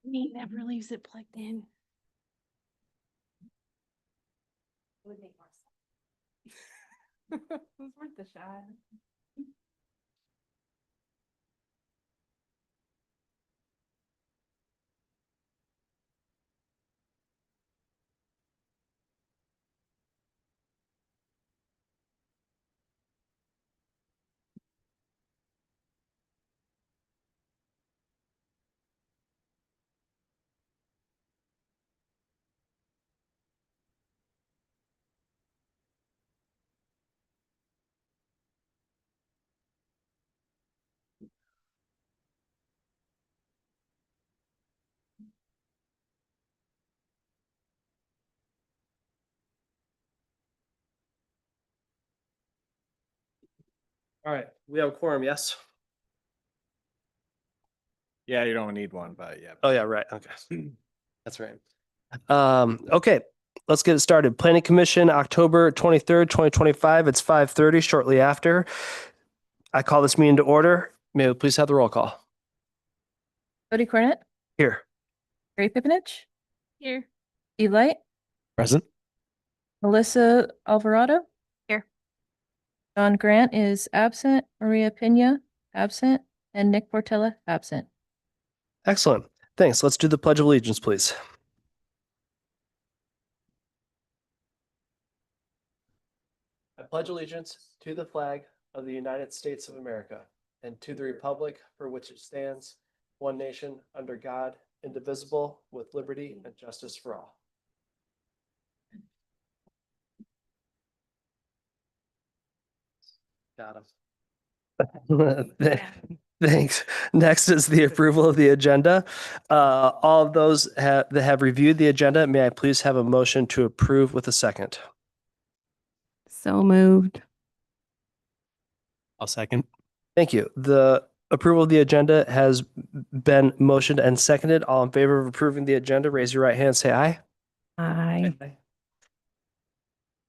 Nate never leaves it plugged in. It would make more sense. It was worth the shot. All right, we have a quorum, yes? Yeah, you don't need one, but yeah. Oh, yeah, right. Okay. That's right. Okay, let's get it started. Planning Commission, October 23rd, 2025. It's 5:30, shortly after. I call this meeting to order. May we please have the roll call? Cody Cornett, Here. Gary Pipinich, Here. Steve Light, Present. Melissa Alvarado. Here. John Grant is absent, Maria Pena absent, and Nick Portella absent. Excellent. Thanks. Let's do the Pledge of Allegiance, please. I pledge allegiance to the flag of the United States of America and to the republic for which it stands, one nation, under God, indivisible, with liberty and justice for all. Got him. Thanks. Next is the approval of the agenda. All of those that have reviewed the agenda, may I please have a motion to approve with a second? So moved. I'll second. Thank you. The approval of the agenda has been motioned and seconded. All in favor of approving the agenda, raise your right hand, say aye. Aye.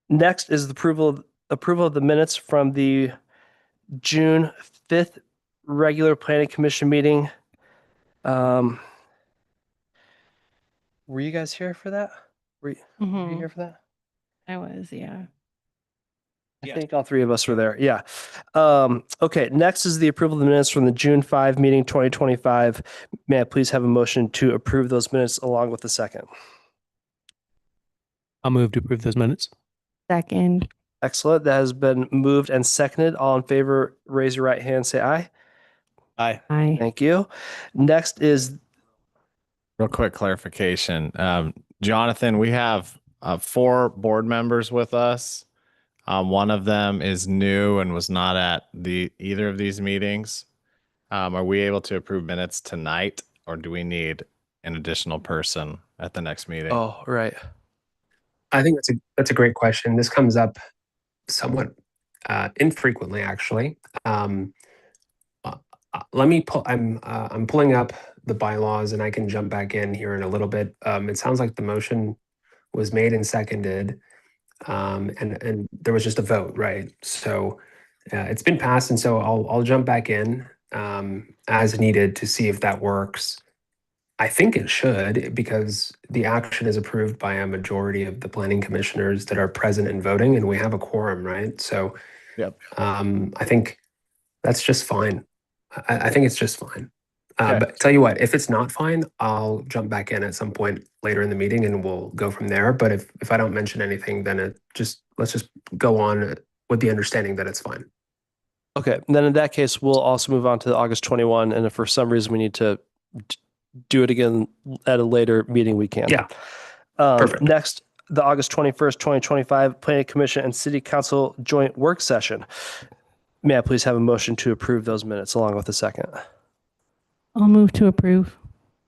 Next is the approval of the minutes from the June 5th regular planning commission meeting. Were you guys here for that? Were you here for that? I was, yeah. I think all three of us were there. Yeah. Okay. Next is the approval of the minutes from the June 5 meeting 2025. May I please have a motion to approve those minutes along with the second? I'll move to approve those minutes. Second. Excellent. That has been moved and seconded. All in favor, raise your right hand, say aye. Aye. Aye. Thank you. Next is, Real quick clarification. Jonathan, we have 4 board members with us. One of them is new and was not at either of these meetings. Are we able to approve minutes tonight, or do we need an additional person at the next meeting? oh, right. I think that's a great question. This comes up somewhat infrequently, actually. Let me pull. I'm pulling up the bylaws, and I can jump back in here in a little bit. It sounds like the motion was made and seconded, and there was just a vote, right? So it's been passed, and so I'll jump back in as needed to see if that works. I think it should, because the action is approved by a majority of the planning commissioners that are present and voting, and we have a quorum, right? So Yep. I think that's just fine. I think it's just fine. Okay. But tell you what, if it's not fine, I'll jump back in at some point later in the meeting and we'll go from there. But if I don't mention anything, then let's just go on with the understanding that it's fine. Okay. Then in that case, we'll also move on to the August 21. And if for some reason we need to do it again at a later meeting, we can. Yeah. Perfect. Next, the August 21st, 2025 Planning Commission and City Council joint work session. May I please have a motion to approve those minutes along with a second? I'll move to approve.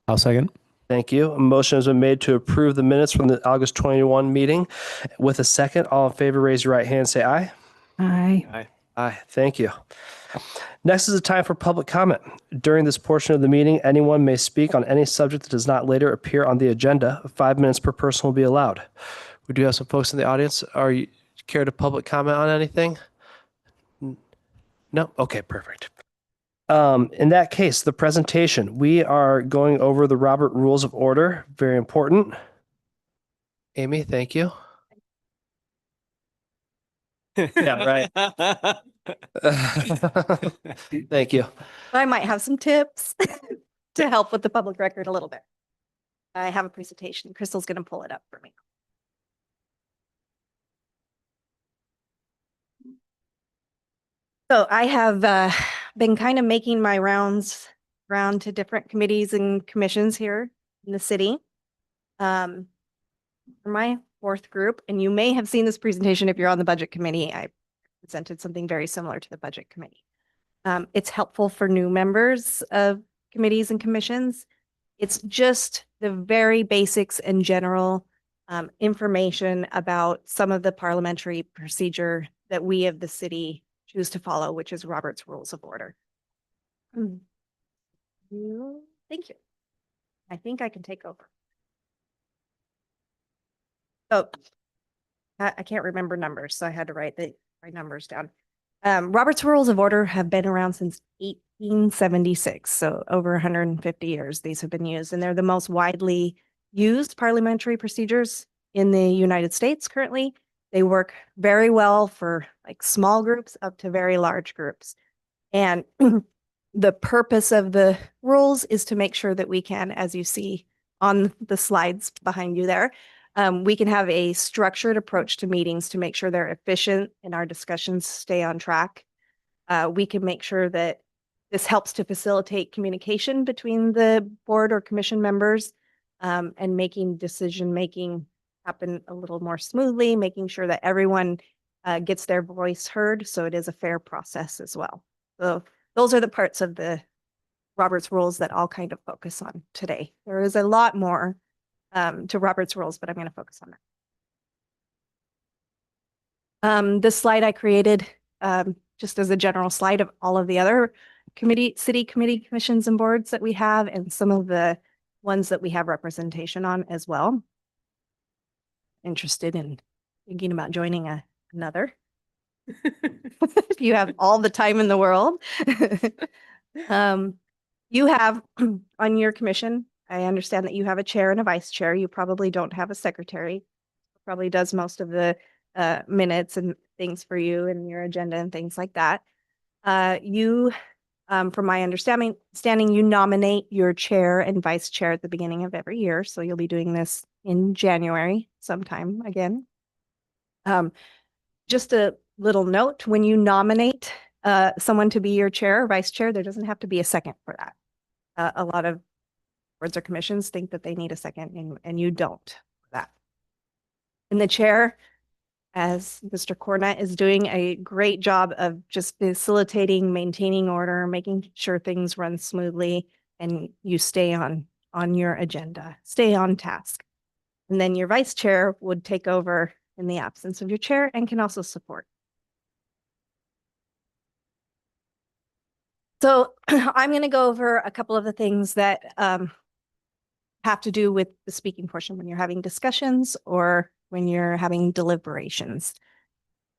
I'll second. Thank you. A motion has been made to approve the minutes from the August 21 meeting with a second. All in favor, raise your right hand, say aye. Aye. Aye. Thank you. Next is a time for public comment. During this portion of the meeting, anyone may speak on any subject that does not later appear on the agenda. 5 minutes per person will be allowed. We do have some folks in the audience. Are you care to public comment on anything? No? Okay, perfect. In that case, the presentation, we are going over the Robert Rules of Order. Very important. Amy, thank you. Yeah, right. Thank you. I might have some tips to help with the public record a little bit. I have a presentation. Crystal's going to pull it up for me. So I have been kind of making my rounds around to different committees and commissions here in the city. For my fourth group, and you may have seen this presentation if you're on the budget committee, I presented something very similar to the budget committee. It's helpful for new members of committees and commissions. It's just the very basics and general information about some of the parliamentary procedure that we of the city choose to follow, which is Robert's Rules of Order. Thank you. I think I can take over. So I can't remember numbers, so I had to write my numbers down. Robert's Rules of Order have been around since 1876, so over 150 years these have been used, and they're the most widely used parliamentary procedures in the United States currently. They work very well for like small groups up to very large groups. And the purpose of the rules is to make sure that we can, as you see on the slides behind you there, we can have a structured approach to meetings to make sure they're efficient and our discussions stay on track. We can make sure that this helps to facilitate communication between the board or commission members and making decision-making happen a little more smoothly, making sure that everyone gets their voice heard, so it is a fair process as well. So those are the parts of the Robert's Rules that I'll kind of focus on today. There is a lot more to Robert's Rules, but I'm going to focus on that. This slide I created just as a general slide of all of the other city committee commissions and boards that we have, and some of the ones that we have representation on as well. Interested in thinking about joining another? If you have all the time in the world. You have on your commission, I understand that you have a chair and a vice chair. You probably don't have a secretary. Probably does most of the minutes and things for you and your agenda and things like that. From my understanding, you nominate your chair and vice chair at the beginning of every year. So you'll be doing this in January sometime again. Just a little note, when you nominate someone to be your chair or vice chair, there doesn't have to be a second for that. A lot of boards or commissions think that they need a second, and you don't for that. And the chair, as Mr. Cornett is doing a great job of just facilitating, maintaining order, making sure things run smoothly, and you stay on your agenda, stay on task. And then your vice chair would take over in the absence of your chair and can also support. So I'm going to go over a couple of the things that have to do with the speaking portion when you're having discussions or when you're having deliberations.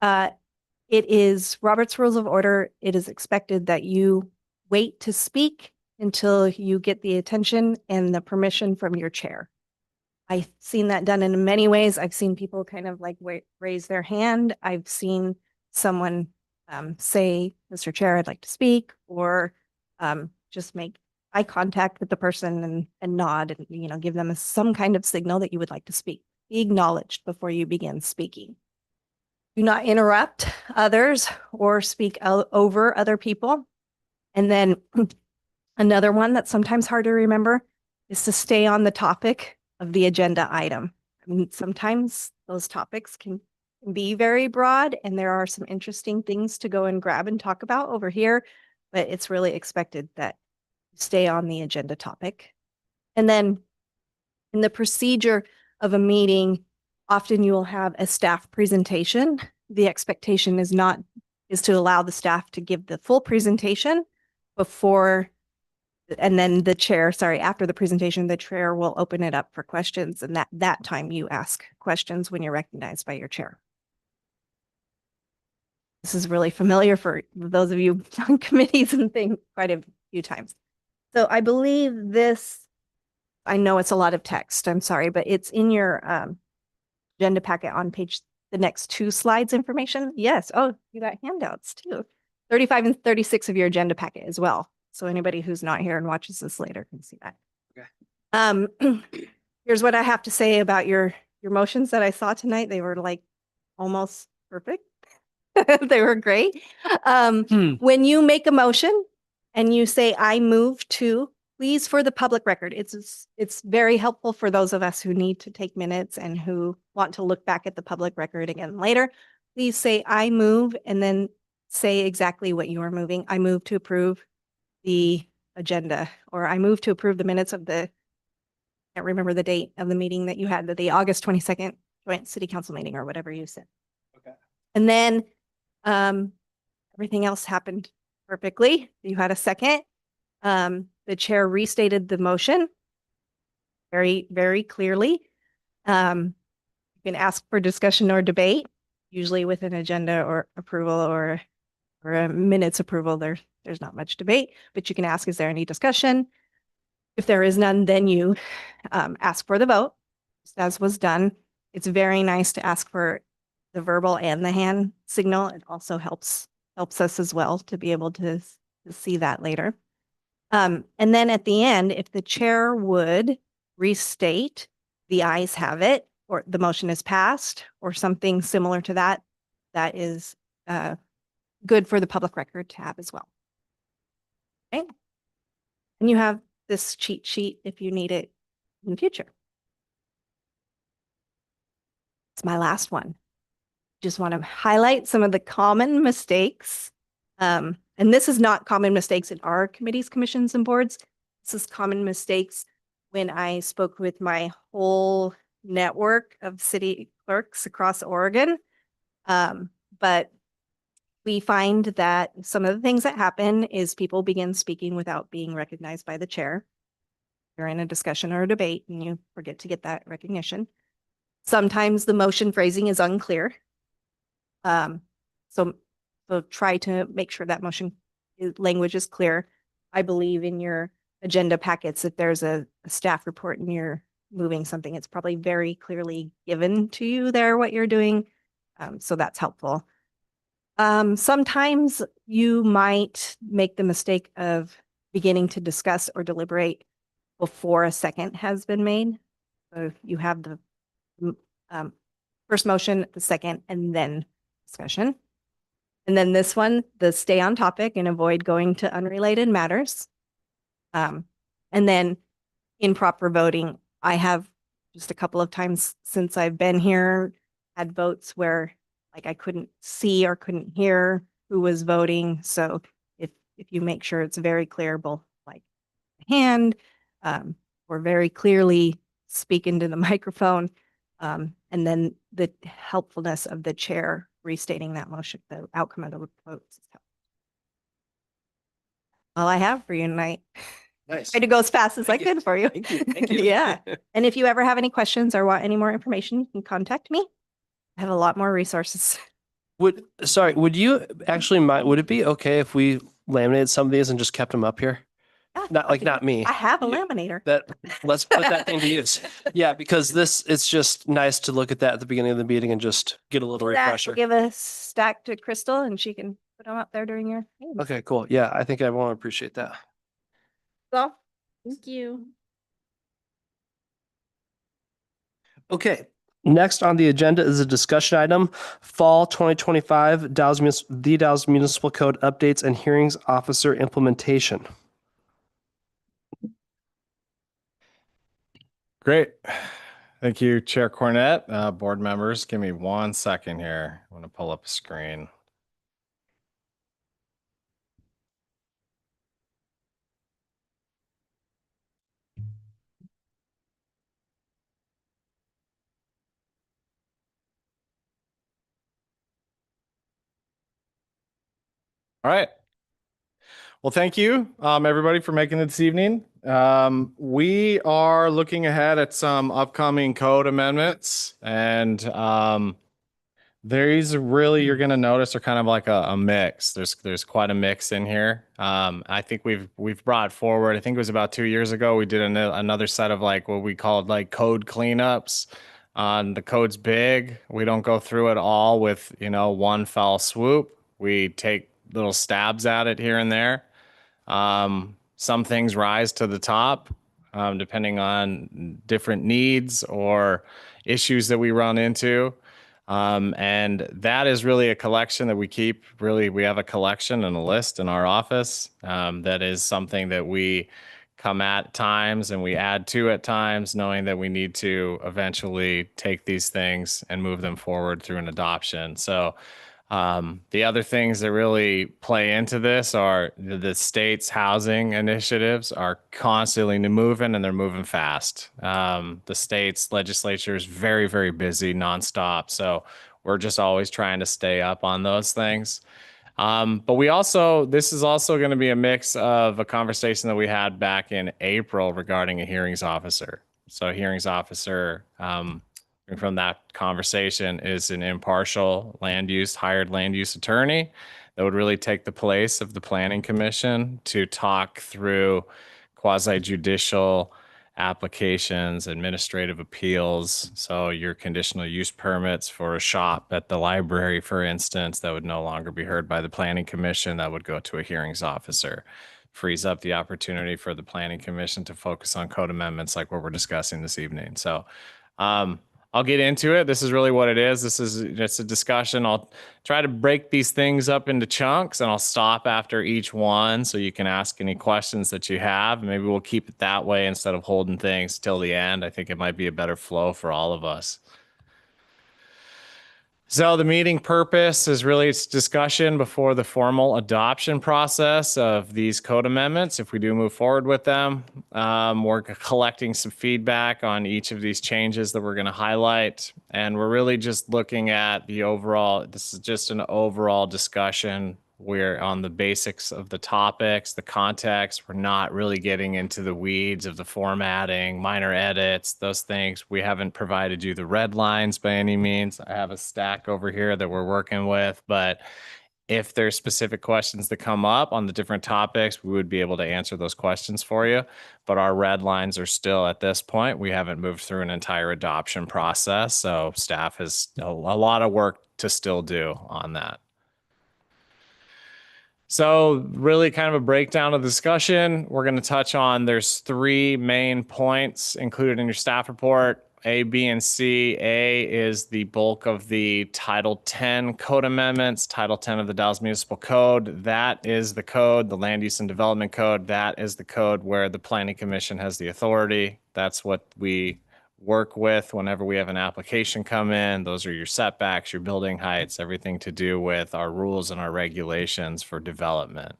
It is Robert's Rules of Order. It is expected that you wait to speak until you get the attention and the permission from your chair. I've seen that done in many ways. I've seen people kind of like raise their hand. I've seen someone say, Mr. Chair, I'd like to speak, or just make eye contact with the person and nod and, give them some kind of signal that you would like to speak. Be acknowledged before you begin speaking. Do not interrupt others or speak over other people. And then another one that's sometimes hard to remember is to stay on the topic of the agenda item. I mean, sometimes those topics can be very broad and there are some interesting things to go and grab and talk about over here, but it's really expected that you stay on the agenda topic. And then in the procedure of a meeting, often you will have a staff presentation. The expectation is to allow the staff to give the full presentation before, and then the chair, after the presentation, the chair will open it up for questions. And that time you ask questions when you're recognized by your chair. This is really familiar for those of you on committees and things quite a few times. So I believe this, I know it's a lot of text, I'm sorry, but it's in your agenda packet on the next 2 slides information. Yes. Oh, you got handouts too. 35 and 36 of your agenda packet as well. So anybody who's not here and watches this later can see that. Okay. Here's what I have to say about your motions that I saw tonight. They were like almost perfect. They were great. When you make a motion and you say, I move to, please, for the public record, it's very helpful for those of us who need to take minutes and who want to look back at the public record again later. Please say, I move, and then say exactly what you are moving. I move to approve the agenda, or I move to approve the minutes of I can't remember the date of the meeting that you had, the August 22nd joint city council meeting, or whatever you said. Okay. And then everything else happened perfectly. You had a second. The chair restated the motion very, very clearly. You can ask for discussion or debate, usually with an agenda or approval or a minutes approval. There's not much debate, but you can ask, is there any discussion? If there is none, then you ask for the vote, just as was done. It's very nice to ask for the verbal and the hand signal. It also helps us as well to be able to see that later. And then at the end, if the chair would restate, the ayes have it, or the motion is passed, or something similar to that, that is good for the public record to have as well. Okay. And you have this cheat sheet if you need it in the future. It's my last one. Just want to highlight some of the common mistakes. And this is not common mistakes in our committees, commissions, and boards. This is common mistakes when I spoke with my whole network of city clerks across Oregon. But we find that some of the things that happen is people begin speaking without being recognized by the chair. You're in a discussion or a debate and you forget to get that recognition. Sometimes the motion phrasing is unclear. So try to make sure that motion language is clear. I believe in your agenda packets, if there's a staff report and you're moving something, it's probably very clearly given to you there what you're doing. So that's helpful. Sometimes you might make the mistake of beginning to discuss or deliberate before a second has been made. So you have the first motion, the second, and then discussion. And then this one, the stay on topic and avoid going to unrelated matters. And then improper voting. I have just a couple of times since I've been here had votes where like I couldn't see or couldn't hear who was voting. So if you make sure it's very clear, both like hand or very clearly speak into the microphone, and then the helpfulness of the chair restating that motion, the outcome of the votes. All I have for you tonight. Nice. Try to go as fast as I could for you. Thank you. Thank you. Yeah. And if you ever have any questions or want any more information, you can contact me. I have a lot more resources. Would you actually mind, would it be okay if we laminated some of these and just kept them up here? Yeah, Not me. I have a laminator. Let's put that thing to use. Yeah, because it's just nice to look at that at the beginning of the meeting and just get a little refresher. Give a stack to Crystal and she can put them up there during your meeting. Okay, cool. Yeah, I think everyone will appreciate that. So, thank you. Okay. Next on the agenda is a discussion item, Fall 2025 the Dalles Municipal Code updates and hearings officer implementation. Great. Thank you, Chair Cornett. Board members, give me 1 second here. I want to pull up a screen. All right. Well, thank you, everybody, for making it this evening. We are looking ahead at some upcoming code amendments, and These really you're going to notice are kind of like a mix. There's quite a mix in here. I think we've brought forward. I think it was about 2 years ago. We did another set of like what we called like code cleanups. The code's big. We don't go through it all with one fell swoop. We take little stabs at it here and there. Some things rise to the top, depending on different needs or issues that we run into. And that is really a collection that we keep. Really, we have a collection and a list in our office. That is something that we come at times and we add to at times, knowing that we need to eventually take these things and move them forward through an adoption. So the other things that really play into this are the state's housing initiatives are constantly moving and they're moving fast. The state's legislature is very, very busy nonstop. So we're just always trying to stay up on those things. But this is also going to be a mix of a conversation that we had back in April regarding a hearings officer. So a hearings officer, from that conversation is an impartial hired land use attorney that would really take the place of the planning commission to talk through quasi judicial applications, administrative appeals. So your conditional use permits for a shop at the library, for instance, that would no longer be heard by the planning commission, that would go to a hearings officer. Frees up the opportunity for the planning commission to focus on code amendments like what we're discussing this evening. So I'll get into it. This is really what it is. This is just a discussion. I'll try to break these things up into chunks and I'll stop after each one so you can ask any questions that you have. Maybe we'll keep it that way instead of holding things till the end. I think it might be a better flow for all of us. So the meeting purpose is really its discussion before the formal adoption process of these code amendments. If we do move forward with them, we're collecting some feedback on each of these changes that we're going to highlight. And we're really just looking at this is just an overall discussion. We're on the basics of the topics, the context. We're not really getting into the weeds of the formatting, minor edits, those things. We haven't provided you the red lines by any means. I have a stack over here that we're working with, but if there's specific questions that come up on the different topics, we would be able to answer those questions for you. But our red lines are still at this point. We haven't moved through an entire adoption process. So staff has a lot of work to still do on that. So really kind of a breakdown of the discussion. We're going to touch on, there's 3 main points included in your staff report, A, B, and C. A is the bulk of the Title 10 code amendments, Title 10 of the Dalles Municipal Code. That is the code, the Land Use and Development Code. That is the code where the Planning Commission has the authority. That's what we work with whenever we have an application come in. Those are your setbacks, your building heights, everything to do with our rules and our regulations for development.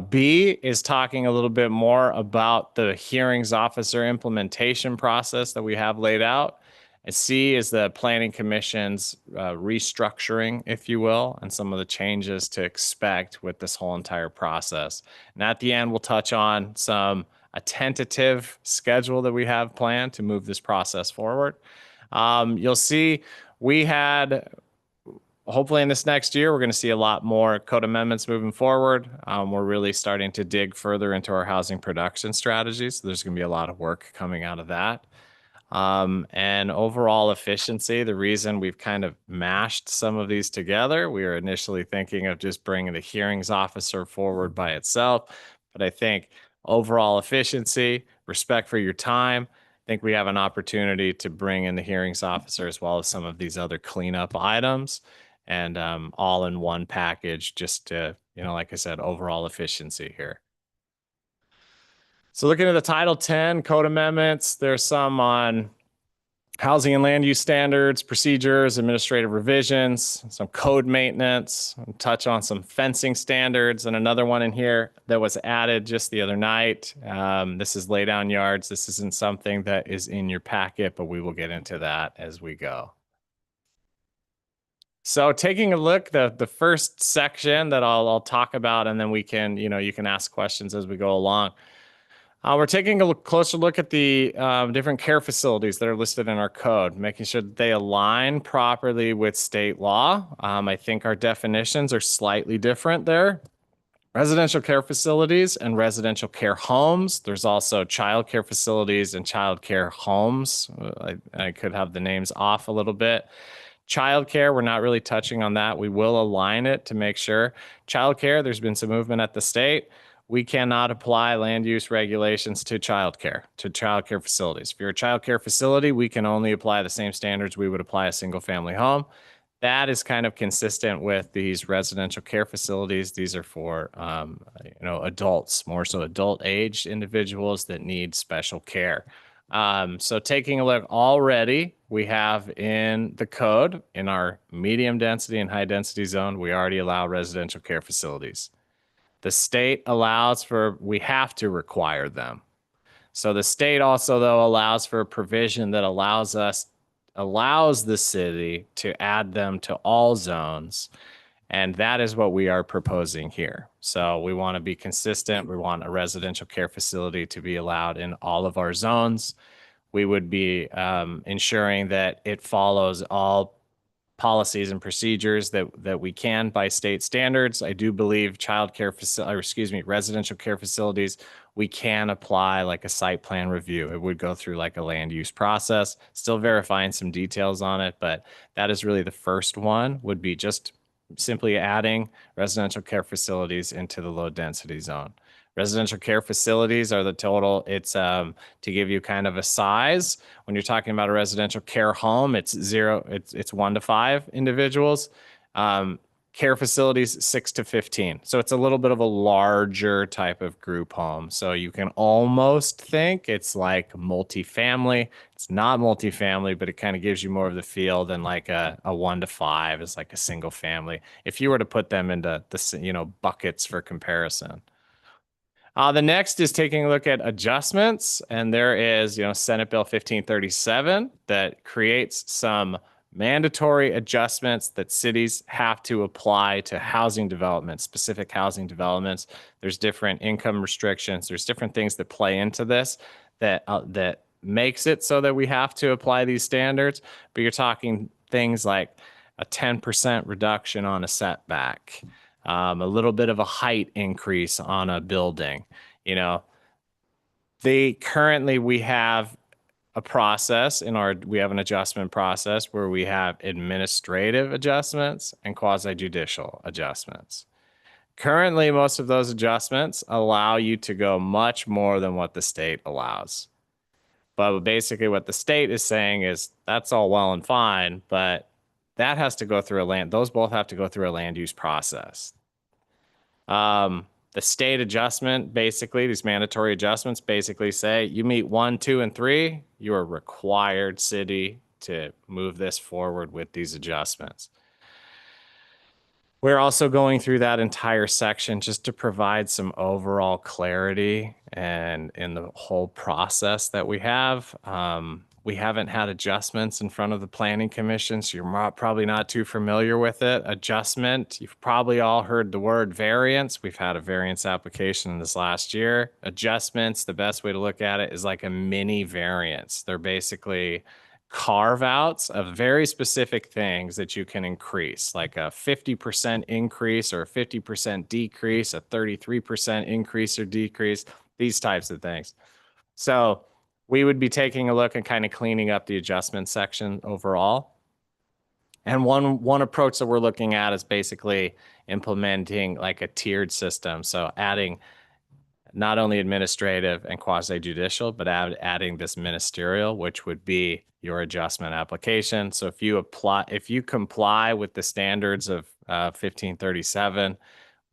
B is talking a little bit more about the hearings officer implementation process that we have laid out. And C is the Planning Commission's restructuring, if you will, and some of the changes to expect with this whole entire process. And at the end, we'll touch on a tentative schedule that we have planned to move this process forward. You'll see hopefully in this next year, we're going to see a lot more code amendments moving forward. We're really starting to dig further into our housing production strategies. So there's going to be a lot of work coming out of that. And overall efficiency, the reason we've kind of mashed some of these together, we were initially thinking of just bringing the hearings officer forward by itself. But I think overall efficiency, respect for your time, I think we have an opportunity to bring in the hearings officer as well as some of these other cleanup items and all in one package just to, like I said, overall efficiency here. So looking at the Title 10 code amendments, there's some on housing and land use standards, procedures, administrative revisions, some code maintenance, touch on some fencing standards, and another one in here that was added just the other night. This is lay down yards. This isn't something that is in your packet, but we will get into that as we go. So taking a look, the first section that I'll talk about, and then we can, you can ask questions as we go along. We're taking a closer look at the different care facilities that are listed in our code, making sure that they align properly with state law. I think our definitions are slightly different there. Residential care facilities and residential care homes. There's also child care facilities and child care homes. I could have the names off a little bit. Childcare, we're not really touching on that. We will align it to make sure. Childcare, there's been some movement at the state. We cannot apply land use regulations to childcare facilities. If you're a childcare facility, we can only apply the same standards we would apply a single family home. That is kind of consistent with these residential care facilities. These are for, adults, more so adult aged individuals that need special care. So taking a look already, we have in the code, in our medium density and high density zone, we already allow residential care facilities. The state allows for, we have to require them. So the state also, though, allows for a provision that allows the city to add them to all zones. And that is what we are proposing here. So we want to be consistent. We want a residential care facility to be allowed in all of our zones. We would be ensuring that it follows all policies and procedures that we can by state standards. I do believe residential care facilities, we can apply like a site plan review. It would go through like a land use process, still verifying some details on it, but that is really the first one, would be just simply adding residential care facilities into the low density zone. Residential care facilities are the total. It's to give you kind of a size. When you're talking about a residential care home, it's 1 to 5 individuals. Care facilities, 6 to 15. So it's a little bit of a larger type of group home. So you can almost think it's like multifamily. It's not multifamily, but it kind of gives you more of the feel than like a 1 to 5 is like a single family. If you were to put them into the buckets for comparison. The next is taking a look at adjustments, and there is, Senate Bill 1537 that creates some mandatory adjustments that cities have to apply to housing developments, specific housing developments. There's different income restrictions. There's different things that play into this that makes it so that we have to apply these standards. But you're talking things like a 10% reduction on a setback. A little bit of a height increase on a building. We have a process we have an adjustment process where we have administrative adjustments and quasi-judicial adjustments. Currently, most of those adjustments allow you to go much more than what the state allows. But basically what the state is saying is that's all well and fine, but that has to go through those both have to go through a land use process. The state adjustment, basically, these mandatory adjustments basically say you meet 1, 2, and 3, you are required city to move this forward with these adjustments. We're also going through that entire section just to provide some overall clarity and in the whole process that we have. We haven't had adjustments in front of the Planning Commission, so you're probably not too familiar with it. Adjustment, you've probably all heard the word variance. We've had a variance application this last year. Adjustments, the best way to look at it is like a mini variance. They're basically carve outs of very specific things that you can increase, like a 50% increase or a 50% decrease, a 33% increase or decrease, these types of things. So we would be taking a look and kind of cleaning up the adjustment section overall. And one approach that we're looking at is basically implementing like a tiered system. So adding not only administrative and quasi-judicial, but adding this ministerial, which would be your adjustment application. So if you comply with the standards of 1537,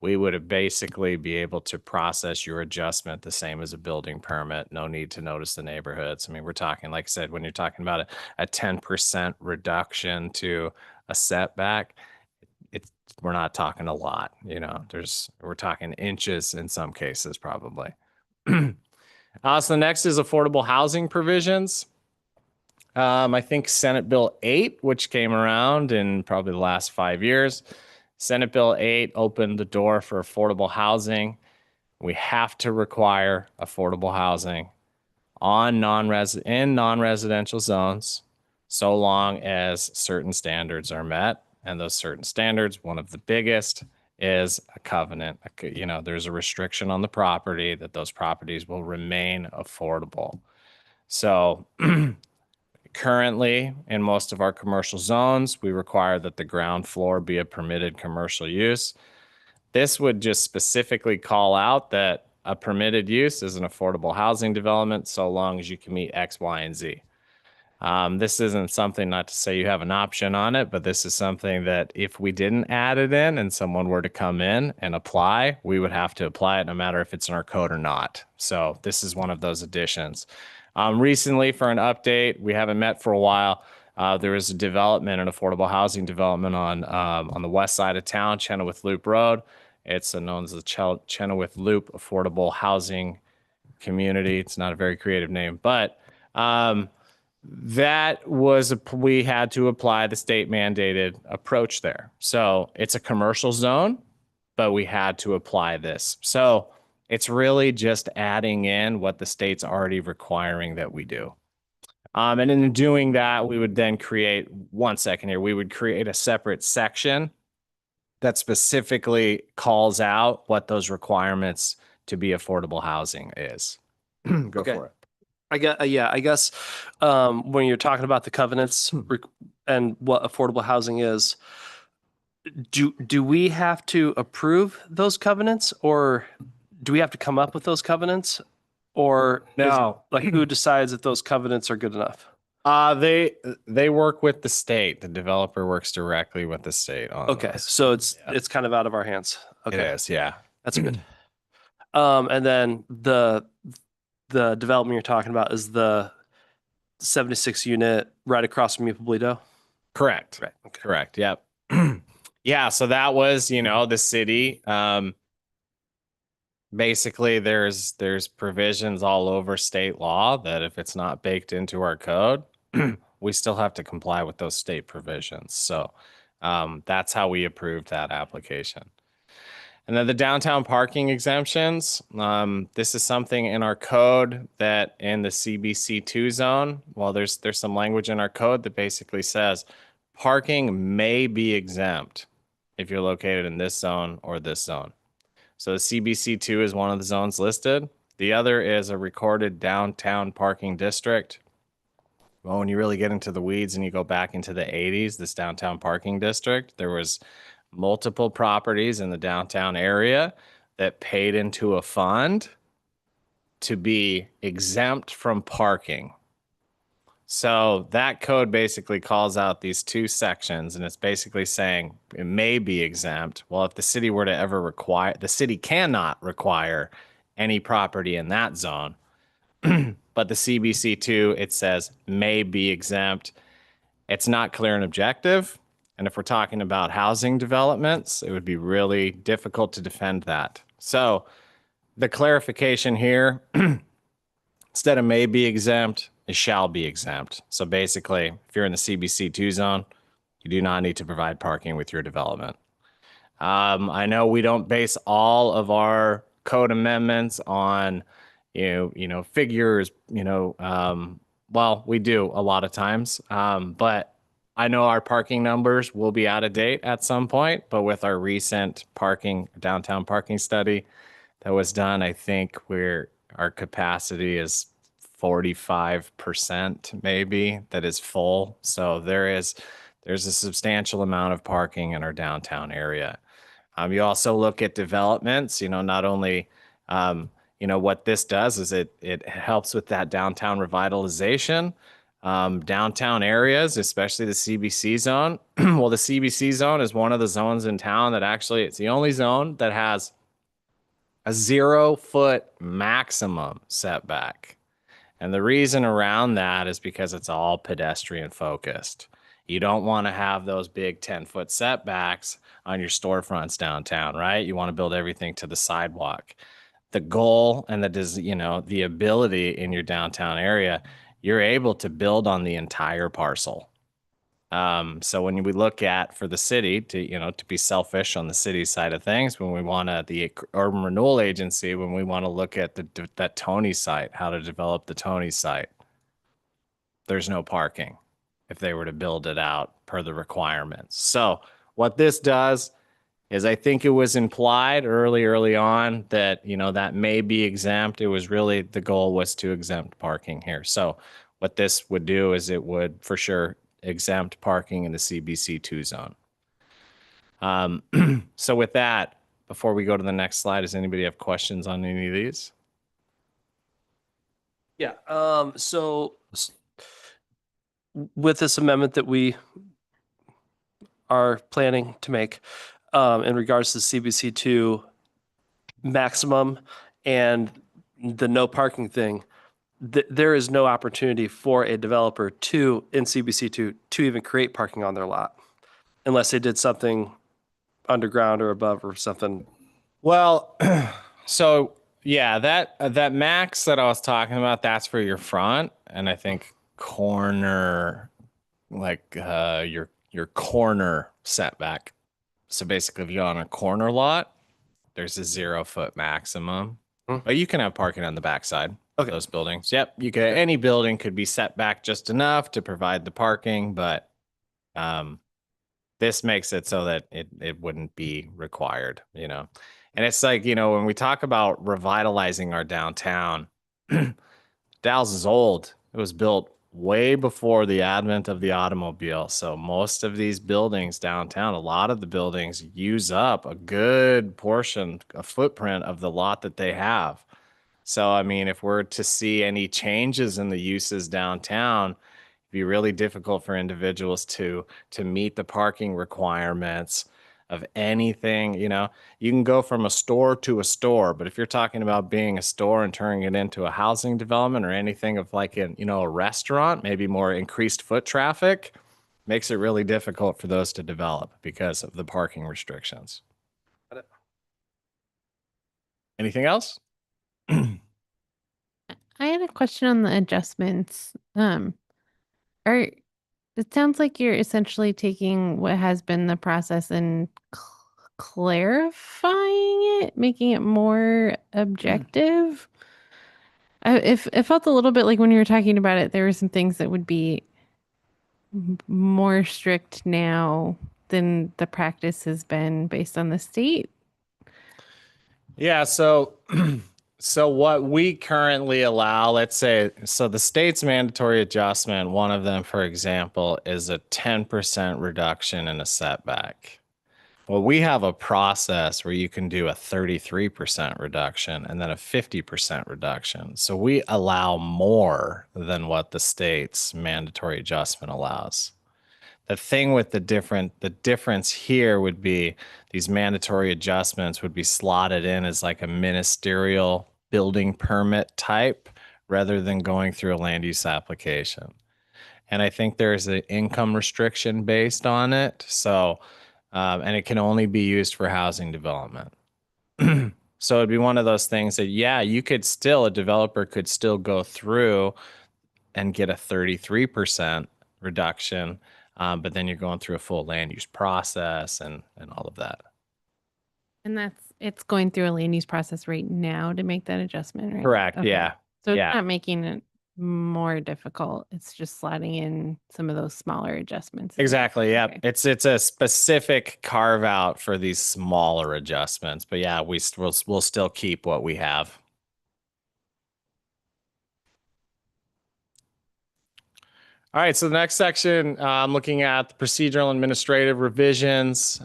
we would basically be able to process your adjustment the same as a building permit. No need to notice the neighborhoods. I mean, we're talking, like I said, when you're talking about a 10% reduction to a setback, we're not talking a lot, we're talking inches in some cases probably. So the next is affordable housing provisions. I think Senate Bill 8, which came around in probably the last 5 years, Senate Bill 8 opened the door for affordable housing. We have to require affordable housing on non-residential zones, so long as certain standards are met. And those certain standards, one of the biggest is a covenant. There's a restriction on the property that those properties will remain affordable. So currently, in most of our commercial zones, we require that the ground floor be a permitted commercial use. This would just specifically call out that a permitted use is an affordable housing development so long as you can meet X, Y, and Z. This isn't something, not to say you have an option on it, but this is something that if we didn't add it in and someone were to come in and apply, we would have to apply it no matter if it's in our code or not. So this is one of those additions. Recently, for an update, we haven't met for a while. There is a development, an affordable housing development on the west side of town, Chenoweth Loop Road. It's known as the Chenoweth Loop Affordable Housing Community. It's not a very creative name, but we had to apply the state mandated approach there. So it's a commercial zone, but we had to apply this. So it's really just adding in what the state's already requiring that we do. And in doing that, we would then create, we would create a separate section that specifically calls out what those requirements to be affordable housing is. Go Okay. for it. I guess when you're talking about the covenants and what affordable housing is, do we have to approve those covenants, or do we have to come up with those covenants, or No. who decides that those covenants are good enough? They work with the state. The developer works directly with the state on Okay, those. so it's kind of out of our hands. Okay, It is, yeah. that's good. And then the development you're talking about is the 76 unit right across from Pueblito. Correct. Right. Okay. Correct. Yep. Yeah. So that was, the city. Basically, there's provisions all over state law that if it's not baked into our code, we still have to comply with those state provisions. So that's how we approved that application. And then the downtown parking exemptions. This is something in our code that in the CBC2 zone, well, there's some language in our code that basically says parking may be exempt if you're located in this zone or this zone. So the CBC2 is one of the zones listed. The other is a recorded downtown parking district. Well, when you really get into the weeds and you go back into the 80s, this downtown parking district, there was multiple properties in the downtown area that paid into a fund to be exempt from parking. So that code basically calls out these two sections, and it's basically saying it may be exempt. Well, if the city were to ever require, the city cannot require any property in that zone. But the CBC2, it says may be exempt. It's not clear and objective. And if we're talking about housing developments, it would be really difficult to defend that. So the clarification here, instead of may be exempt, it shall be exempt. So basically, if you're in the CBC2 zone, you do not need to provide parking with your development. I know we don't base all of our code amendments on, figures, well, we do a lot of times, but I know our parking numbers will be out of date at some point, but with our recent downtown parking study that was done, I think our capacity is 45% maybe that is full. So there's a substantial amount of parking in our downtown area. You also look at developments, not only, what this does is it helps with that downtown revitalization. Downtown areas, especially the CBC zone. Well, the CBC zone is one of the zones in town that it's the only zone that has a 0-foot maximum setback. And the reason around that is because it's all pedestrian focused. You don't want to have those big 10-foot setbacks on your storefronts downtown, right? You want to build everything to the sidewalk. The goal and the ability in your downtown area, you're able to build on the entire parcel. So when we look at for the city to, to be selfish on the city side of things, when we want to, the urban renewal agency, when we want to look at that Tony site, how to develop the Tony site, there's no parking if they were to build it out per the requirements. So what this does is I think it was implied early on that, that may be exempt. It was really, the goal was to exempt parking here. So what this would do is it would for sure exempt parking in the CBC2 zone. So with that, before we go to the next slide, does anybody have questions on any of these? Yeah. With this amendment that we are planning to make in regards to CBC2 maximum and the no parking thing, there is no opportunity for a developer in CBC2 to even create parking on their lot unless they did something underground or above or something. Well, so yeah, that max that I was talking about, that's for your front, and I think corner, like your corner setback. So basically, if you're on a corner lot, there's a 0-foot maximum, but you can have parking on the backside of those buildings. Yep, you could. Any building could be set back just enough to provide the parking, but this makes it so that it wouldn't be required, And it's like, when we talk about revitalizing our downtown, Dalles is old. It was built way before the advent of the automobile. So most of these buildings downtown, a lot of the buildings use up a good portion, a footprint of the lot that they have. So, I mean, if we're to see any changes in the uses downtown, it'd be really difficult for individuals to meet the parking requirements of anything. You can go from a store to a store, but if you're talking about being a store and turning it into a housing development or anything of like a restaurant, maybe more increased foot traffic, makes it really difficult for those to develop because of the parking restrictions. Anything else? I had a question on the adjustments. It sounds like you're essentially taking what has been the process and clarifying it, making it more objective. It felt a little bit like when you were talking about it, there were some things that would be more strict now than the practice has been based on the state. Yeah, so so what we currently allow, let's say, so the state's mandatory adjustment, one of them, for example, is a 10% reduction in a setback. Well, we have a process where you can do a 33% reduction and then a 50% reduction. So we allow more than what the state's mandatory adjustment allows. The thing with the difference here would be these mandatory adjustments would be slotted in as like a ministerial building permit type rather than going through a land use application. And I think there's an income restriction based on it. So, and it can only be used for housing development. So it'd be one of those things that, yeah, a developer could still go through and get a 33% reduction. But then you're going through a full land use process and all of that. And it's going through a land use process right now to make that adjustment, right? Correct. Okay. Yeah. So Yeah. it's not making it more difficult. It's just slotting in some of those smaller adjustments. Exactly. Yeah. Okay. It's a specific carve out for these smaller adjustments. But yeah, we'll still keep what we have. All right, so the next section, I'm looking at the procedural and administrative revisions.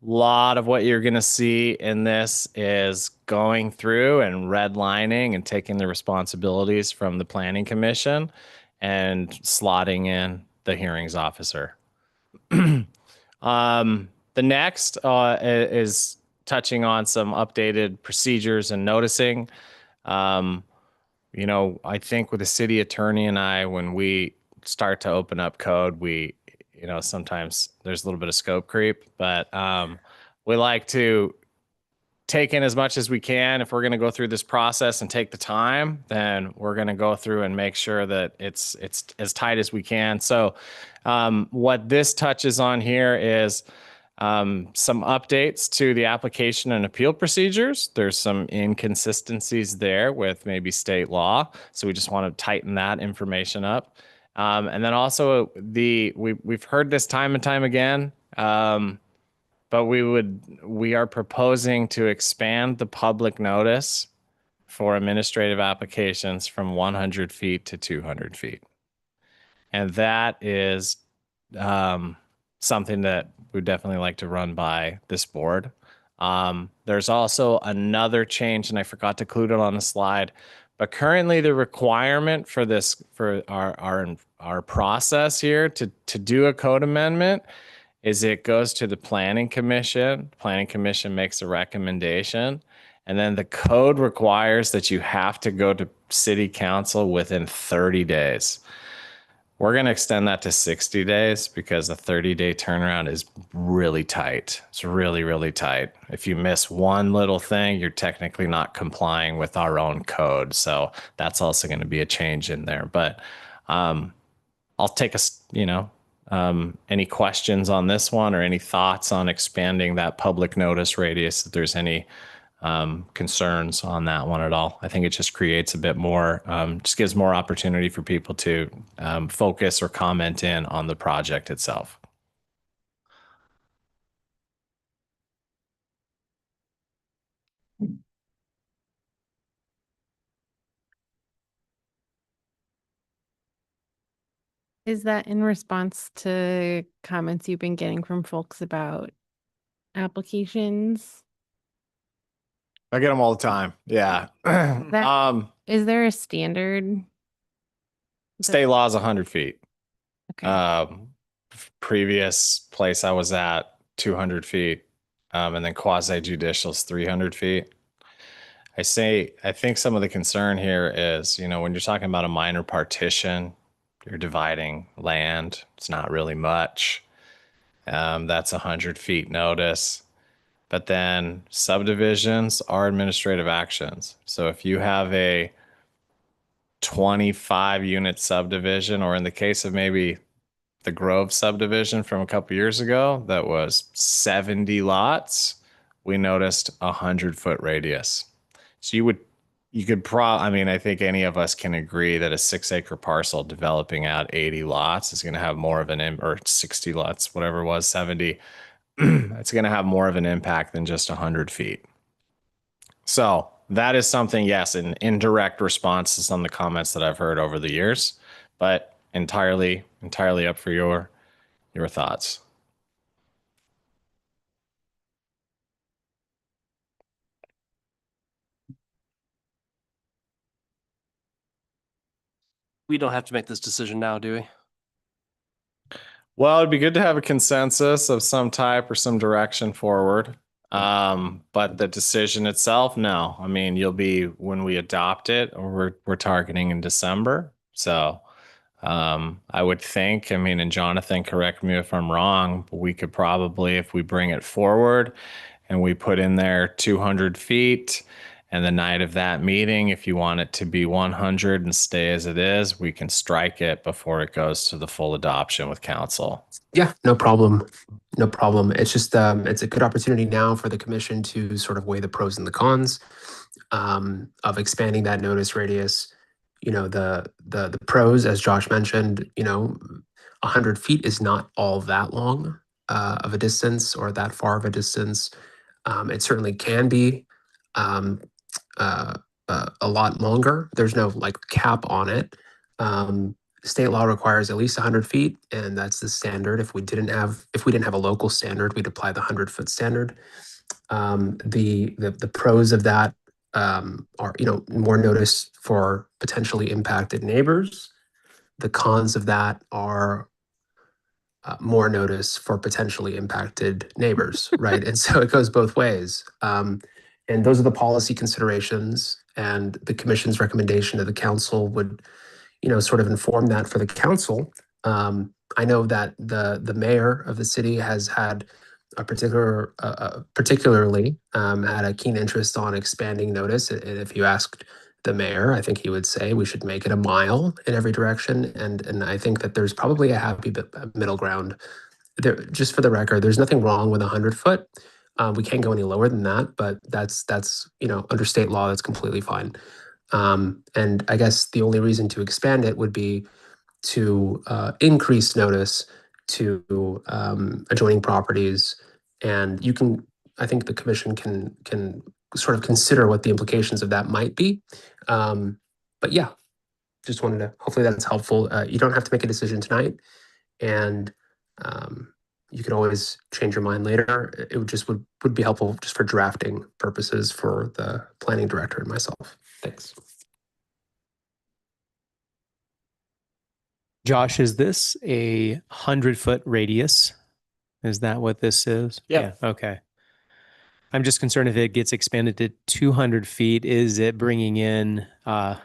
Lot of what you're going to see in this is going through and redlining and taking the responsibilities from the Planning Commission and slotting in the hearings officer. The next is touching on some updated procedures and noticing. I think with the city attorney and I, when we start to open up code, we, sometimes there's a little bit of scope creep, but we like to take in as much as we can. If we're going to go through this process and take the time, then we're going to go through and make sure that it's as tight as we can. So what this touches on here is some updates to the application and appeal procedures. There's some inconsistencies there with maybe state law. So we just want to tighten that information up. And then also we've heard this time and time again, but we are proposing to expand the public notice for administrative applications from 100 feet to 200 feet. And that is something that we'd definitely like to run by this board. There's also another change, and I forgot to include it on the slide, but currently the requirement for this, for our process here to do a code amendment is it goes to the planning commission. Planning commission makes a recommendation, and then the code requires that you have to go to city council within 30 days. We're going to extend that to 60 days because a 30-day turnaround is really tight. It's really, really tight. If you miss one little thing, you're technically not complying with our own code. So that's also going to be a change in there. But I'll take any questions on this one or any thoughts on expanding that public notice radius, if there's any concerns on that one at all. I think it just creates a bit more, just gives more opportunity for people to focus or comment in on the project itself. Is that in response to comments you've been getting from folks about applications? I get them all the time. Yeah. Is there a standard? State law is 100 feet. Okay. Previous place I was at 200 feet. And then quasi judicial is 300 feet. I think some of the concern here is, when you're talking about a minor partition, you're dividing land. It's not really much. That's 100 feet notice. But then subdivisions are administrative actions. So if you have a 25 unit subdivision, or in the case of maybe the Grove subdivision from a couple years ago, that was 70 lots, we noticed 100-foot radius. So I think any of us can agree that a 6-acre parcel developing out 80 lots is going to have more of or 60 lots, whatever it was, 70. It's going to have more of an impact than just 100 feet. So that is something, yes, an indirect response to some of the comments that I've heard over the years, but entirely up for your thoughts. We don't have to make this decision now, do we? Well, it'd be good to have a consensus of some type or some direction forward. But the decision itself, no. I mean, when we adopt it, or we're targeting in December. So I would think, and Jonathan, correct me if I'm wrong, but we could probably, if we bring it forward and we put in there 200 feet, and the night of that meeting, if you want it to be 100 and stay as it is, we can strike it before it goes to the full adoption with council. Yeah, no problem. No problem. It's just it's a good opportunity now for the commission to sort of weigh the pros and the cons of expanding that notice radius. The pros, as Josh mentioned, 100 feet is not all that long of a distance or that far of a distance. It certainly can be a lot longer. There's no cap on it. State law requires at least 100 feet, and that's the standard. If we didn't have a local standard, we'd apply the 100-foot standard. The pros of that are more notice for potentially impacted neighbors. The cons of that are more notice for potentially impacted neighbors, right? And so it goes both ways. And those are the policy considerations, and the commission's recommendation to the council would, sort of inform that for the council. I know that the mayor of the city has had particularly had a keen interest on expanding notice. And if you asked the mayor, I think he would say we should make it a mile in every direction. And I think that there's probably a happy middle ground. There, just for the record, there's nothing wrong with 100 foot. We can't go any lower than that, but that's under state law, that's completely fine. And I guess the only reason to expand it would be to increase notice to adjoining properties. And I think the commission can sort of consider what the implications of that might be. But yeah, just wanted to, hopefully that's helpful. You don't have to make a decision tonight, and you could always change your mind later. It would be helpful just for drafting purposes for the planning director and myself. Thanks. Josh, is this a 100-foot radius? Is that what this is? Yeah. Okay. I'm just concerned if it gets expanded to 200 feet, is it bringing in, I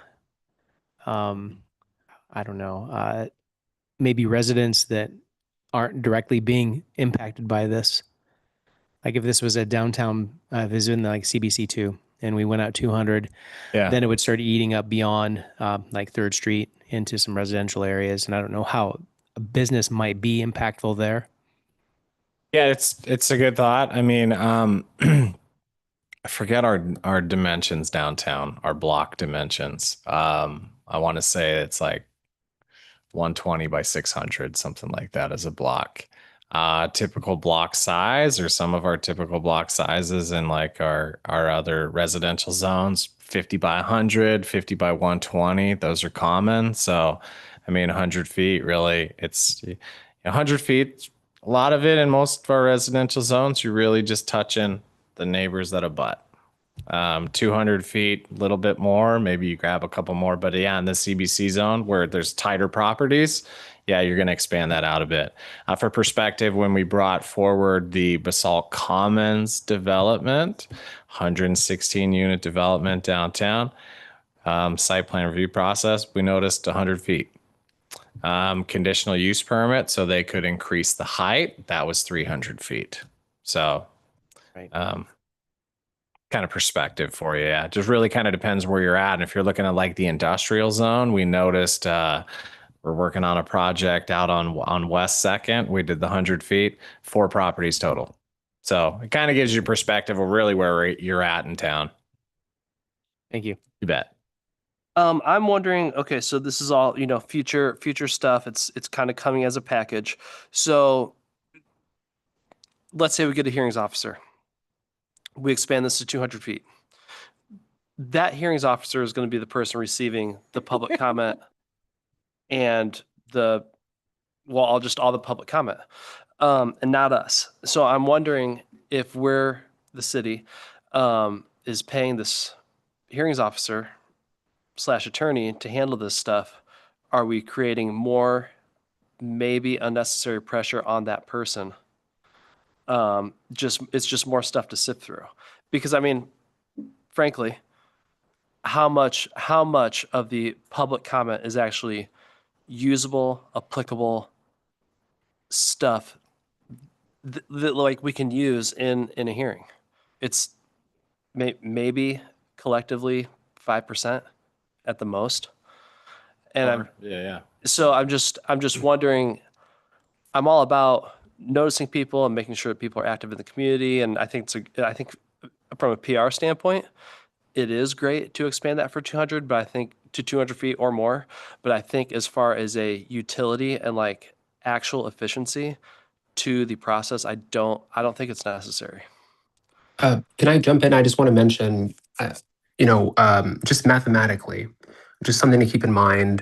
don't know, maybe residents that aren't directly being impacted by this? Like if this was a downtown, if this was in like CBC2 and we went out 200, Yeah. then it would start eating up beyond like 3rd Street into some residential areas. And I don't know how a business might be impactful there. Yeah, it's a good thought. I mean, I forget our dimensions downtown, our block dimensions. I want to say it's like 120 by 600, something like that as a block. Typical block size, or some of our typical block sizes in like our other residential zones, 50 by 100, 50 by 120. Those are common. So, I mean, 100 feet really, it's 100 feet. A lot of it in most of our residential zones, you're really just touching the neighbors that abut. 200 feet, a little bit more, maybe you grab a couple more, but yeah, in the CBC zone where there's tighter properties, yeah, you're going to expand that out a bit. For perspective, when we brought forward the Basalt Commons development, 116 unit development downtown, site plan review process, we noticed 100 feet. Conditional use permit, so they could increase the height, that was 300 feet. So, Right. kind of perspective for you. Yeah, it just really kind of depends where you're at. And if you're looking at like the industrial zone, we noticed we're working on a project out on West 2nd. We did the 100 feet, 4 properties total. So it kind of gives you perspective of really where you're at in town. Thank you. You bet. I'm wondering, okay, so this is all, future stuff. It's kind of coming as a package. So let's say we get a hearings officer. We expand this to 200 feet. That hearings officer is going to be the person receiving the public comment and all the public comment, and not us. So I'm wondering if we're the city is paying this hearings officer / attorney to handle this stuff. Are we creating more maybe unnecessary pressure on that person? It's just more stuff to sift through, because I mean, frankly, how much of the public comment is actually usable, applicable stuff that like we can use in a hearing? It's maybe collectively 5% at the most. And so I'm just wondering, I'm all about noticing people and making sure that people are active in the community. And I think from a PR standpoint, it is great to expand that for 200, but I think to 200 feet or more. But I think as far as a utility and like actual efficiency to the process, I don't think it's necessary. Can I jump in? I just want to mention, just mathematically, just something to keep in mind.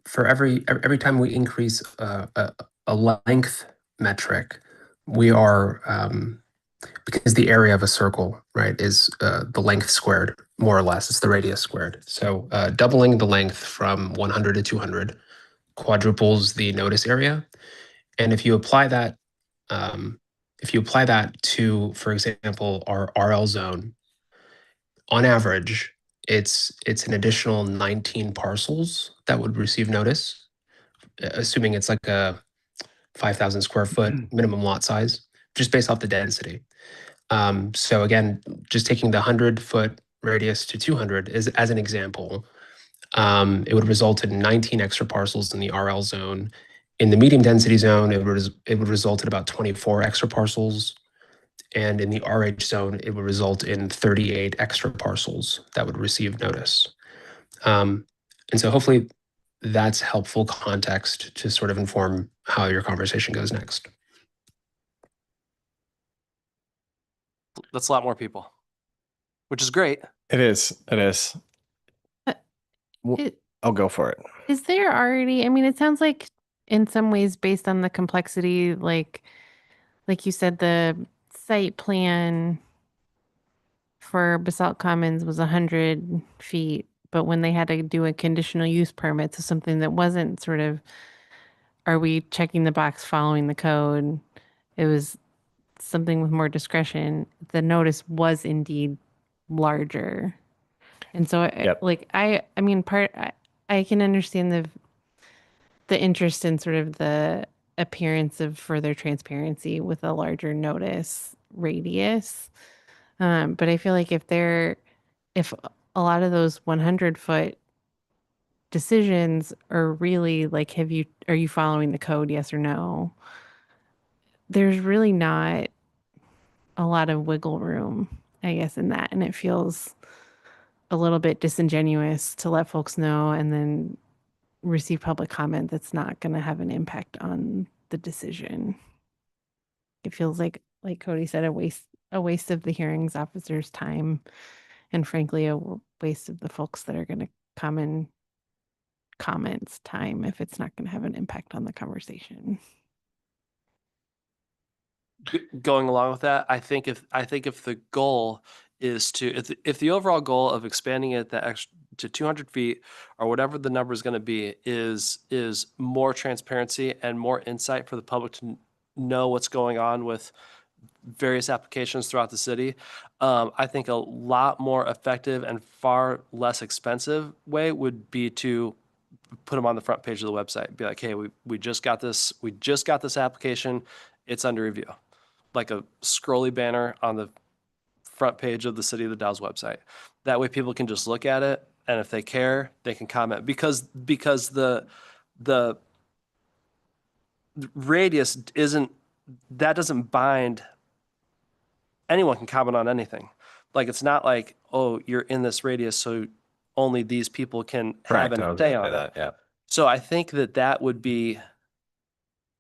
For every time we increase a length metric, we are, because the area of a circle, right, is the length squared, more or less. It's the radius squared. So doubling the length from 100 to 200 quadruples the notice area. And if you apply that, to, for example, our RL zone, on average, it's an additional 19 parcels that would receive notice, assuming it's like a 5,000 square foot minimum lot size. just based off the density. So again, just taking the 100-foot radius to 200 is as an example, it would result in 19 extra parcels in the RL zone. In the medium density zone, it would result in about 24 extra parcels. And in the RH zone, it would result in 38 extra parcels that would receive notice. And so hopefully that's helpful context to sort of inform how your conversation goes next. That's a lot more people, which is great. It is. It is. I'll go for it. Is there already, I mean, it sounds like in some ways based on the complexity, like you said, the site plan for Basalt Commons was 100 feet, but when they had to do a conditional use permit, so something that wasn't sort of, are we checking the box following the code? It was something with more discretion. The notice was indeed larger. And so Yep. I mean, I can understand the interest in sort of the appearance of further transparency with a larger notice radius. But I feel like if a lot of those 100-foot decisions are really like, are you following the code? Yes or no? There's really not a lot of wiggle room, I guess, in that. And it feels a little bit disingenuous to let folks know and then receive public comment that's not going to have an impact on the decision. It feels like Cody said, a waste of the hearings officer's time, and frankly, a waste of the folks that are going to come in comments time if it's not going to have an impact on the conversation. Going along with that, I think if the goal is to, if the overall goal of expanding it to 200 feet or whatever the number is going to be is more transparency and more insight for the public to know what's going on with various applications throughout the city, I think a lot more effective and far less expensive way would be to put them on the front page of the website. Be like, hey, we just got this application. It's under review. Like a scrolly banner on the front page of the City of the Dalles website. That way people can just look at it, and if they care, they can comment. Because the radius doesn't bind. Anyone can comment on anything. Like, it's not like, oh, you're in this radius, so only these people can have Correct. I an was say gonna on say it. that. Yeah. So I think that would be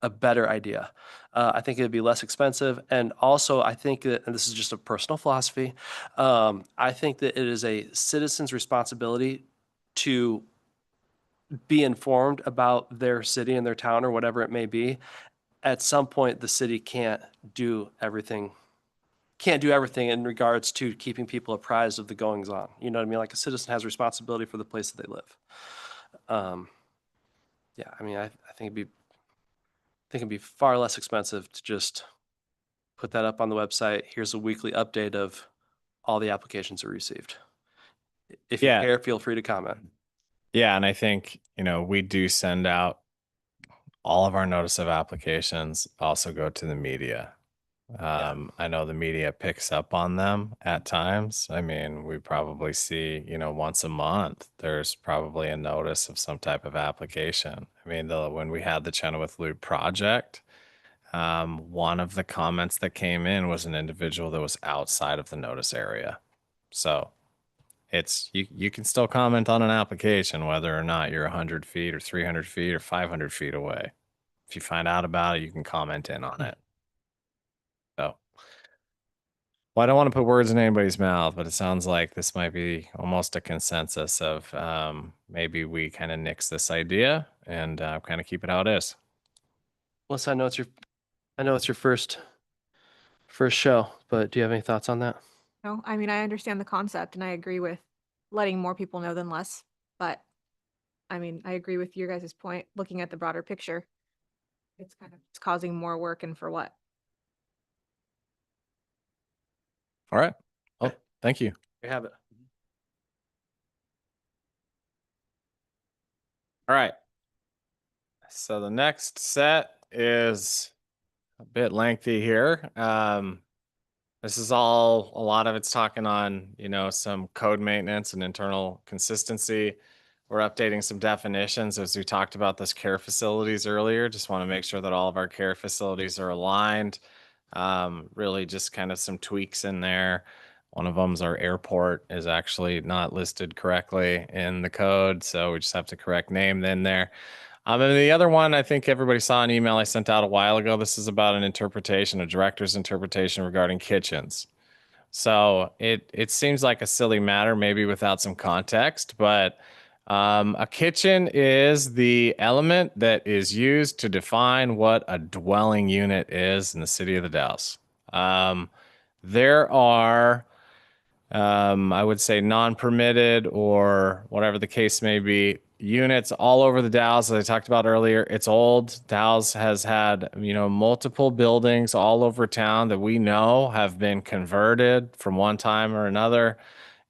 a better idea. I think it'd be less expensive. And also, I think that, and this is just a personal philosophy, I think that it is a citizen's responsibility to be informed about their city and their town or whatever it may be. At some point, the city can't do everything in regards to keeping people apprised of the goings on. You know what I mean? Like, a citizen has responsibility for the place that they live. Yeah, I mean, I think it'd be far less expensive to just put that up on the website. Here's a weekly update of all the applications are received. If you Yeah. care, feel free to comment. Yeah. And I think, we do send out all of our notice of applications also go to the media. I know the media picks up on them at times. I mean, we probably see, once a month, there's probably a notice of some type of application. I mean, when we had the Chenoweth Loop project, one of the comments that came in was an individual that was outside of the notice area. So it's, you can still comment on an application, whether or not you're 100 feet or 300 feet or 500 feet away. If you find out about it, you can comment in on it. So, well, I don't want to put words in anybody's mouth, but it sounds like this might be almost a consensus of maybe we kind of nix this idea and kind of keep it how it is. Melissa, I know it's your first show, but do you have any thoughts on that? No, I mean, I understand the concept and I agree with letting more people know than less. But I mean, I agree with your guys' point, looking at the broader picture. It's causing more work, and for what? All right. Well, thank you. You have it. All right. So the next set is a bit lengthy here. This is all, a lot of it's talking on, some code maintenance and internal consistency. We're updating some definitions as we talked about those care facilities earlier. Just want to make sure that all of our care facilities are aligned. Really just kind of some tweaks in there. One of them's our airport is actually not listed correctly in the code. So we just have to correct name in there. And the other one, I think everybody saw an email I sent out a while ago. This is about an interpretation, a director's interpretation regarding kitchens. So it seems like a silly matter, maybe without some context, but a kitchen is the element that is used to define what a dwelling unit is in the city of the Dalles. There are I would say non-permitted or whatever the case may be, units all over the Dalles, as I talked about earlier. It's old. Dalles has had, multiple buildings all over town that we know have been converted from one time or another.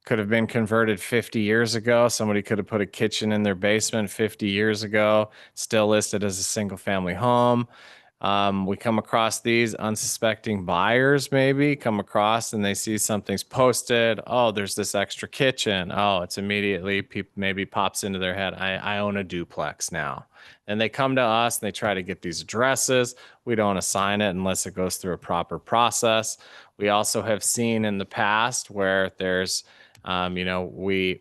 Could have been converted 50 years ago. Somebody could have put a kitchen in their basement 50 years ago, still listed as a single family home. We come across these unsuspecting buyers, maybe come across and they see something's posted. Oh, there's this extra kitchen. Oh, it's immediately maybe pops into their head. I own a duplex now. And they come to us and they try to get these addresses. We don't assign it unless it goes through a proper process. We also have seen in the past where there's, we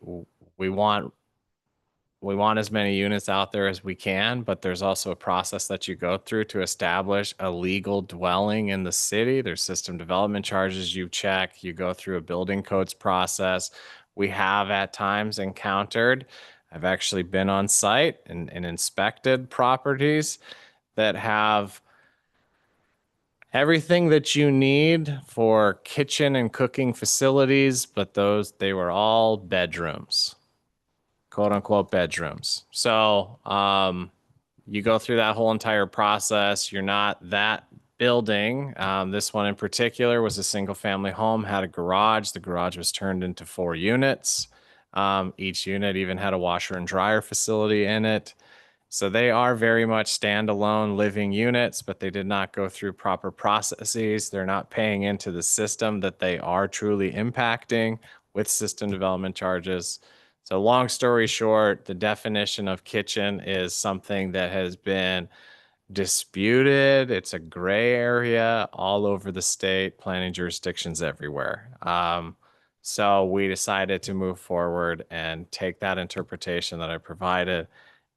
want as many units out there as we can, but there's also a process that you go through to establish a legal dwelling in the city. There's system development charges you check. You go through a building codes process. We have at times encountered, I've actually been on site and inspected properties that have everything that you need for kitchen and cooking facilities, but they were all bedrooms. Quote unquote bedrooms. So you go through that whole entire process. You're not that building. This one in particular was a single family home, had a garage. The garage was turned into 4 units. Each unit even had a washer and dryer facility in it. So they are very much standalone living units, but they did not go through proper processes. They're not paying into the system that they are truly impacting with system development charges. So long story short, the definition of kitchen is something that has been disputed. It's a gray area all over the state, planning jurisdictions everywhere. So we decided to move forward and take that interpretation that I provided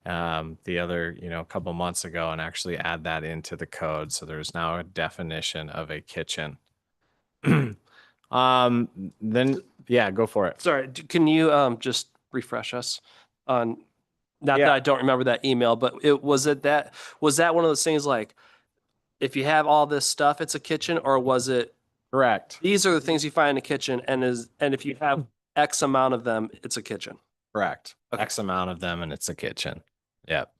the other, couple months ago and actually add that into the code. So there's now a definition of a kitchen. Then yeah, go for it. Sorry, can you just refresh us on, not that Yeah. I don't remember that email, but was that one of those things like, if you have all this stuff, it's a kitchen, or was it, Correct. these are the things you find in a kitchen and if you have X amount of them, it's a kitchen? Correct. Okay. X amount of them and it's a kitchen. Yep.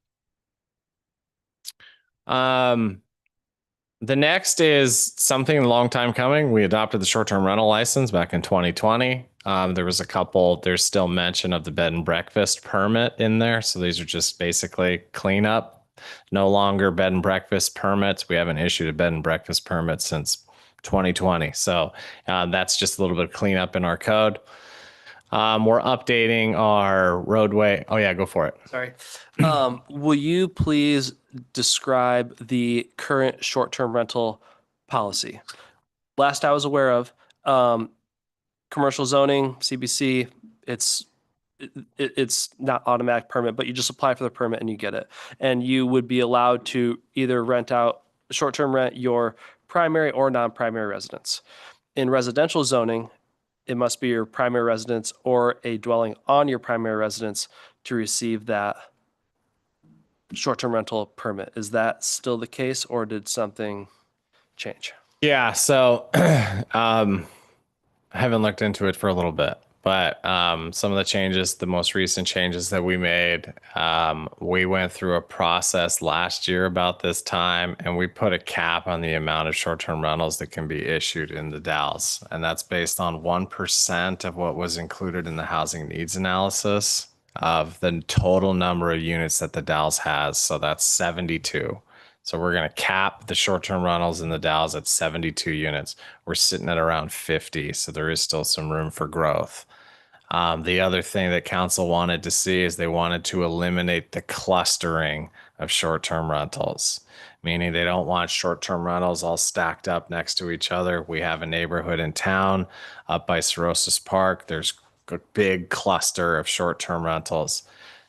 The next is something a long time coming. We adopted the short-term rental license back in 2020. There's still mention of the bed and breakfast permit in there. So these are just basically cleanup. No longer bed and breakfast permits. We haven't issued a bed and breakfast permit since 2020. So that's just a little bit of cleanup in our code. We're updating our roadway. Oh yeah, go for it. Sorry. Will you please describe the current short-term rental policy? Last I was aware of, commercial zoning, CBC, it's not automatic permit, but you just apply for the permit and you get it. And you would be allowed to either rent out, short-term rent your primary or non-primary residence. In residential zoning, it must be your primary residence or a dwelling on your primary residence to receive that short-term rental permit. Is that still the case, or did something change? Yeah, so I haven't looked into it for a little bit, but some of the changes, the most recent changes that we made, we went through a process last year about this time, and we put a cap on the amount of short-term rentals that can be issued in the Dalles, and that's based on 1% of what was included in the housing needs analysis of the total number of units that the Dalles has. So that's 72. So we're going to cap the short-term rentals in the Dalles at 72 units. We're sitting at around 50, so there is still some room for growth. The other thing that council wanted to see is they wanted to eliminate the clustering of short-term rentals, meaning they don't want short-term rentals all stacked up next to each other. We have a neighborhood in town up by Cirrhosis Park. There's a big cluster of short-term rentals.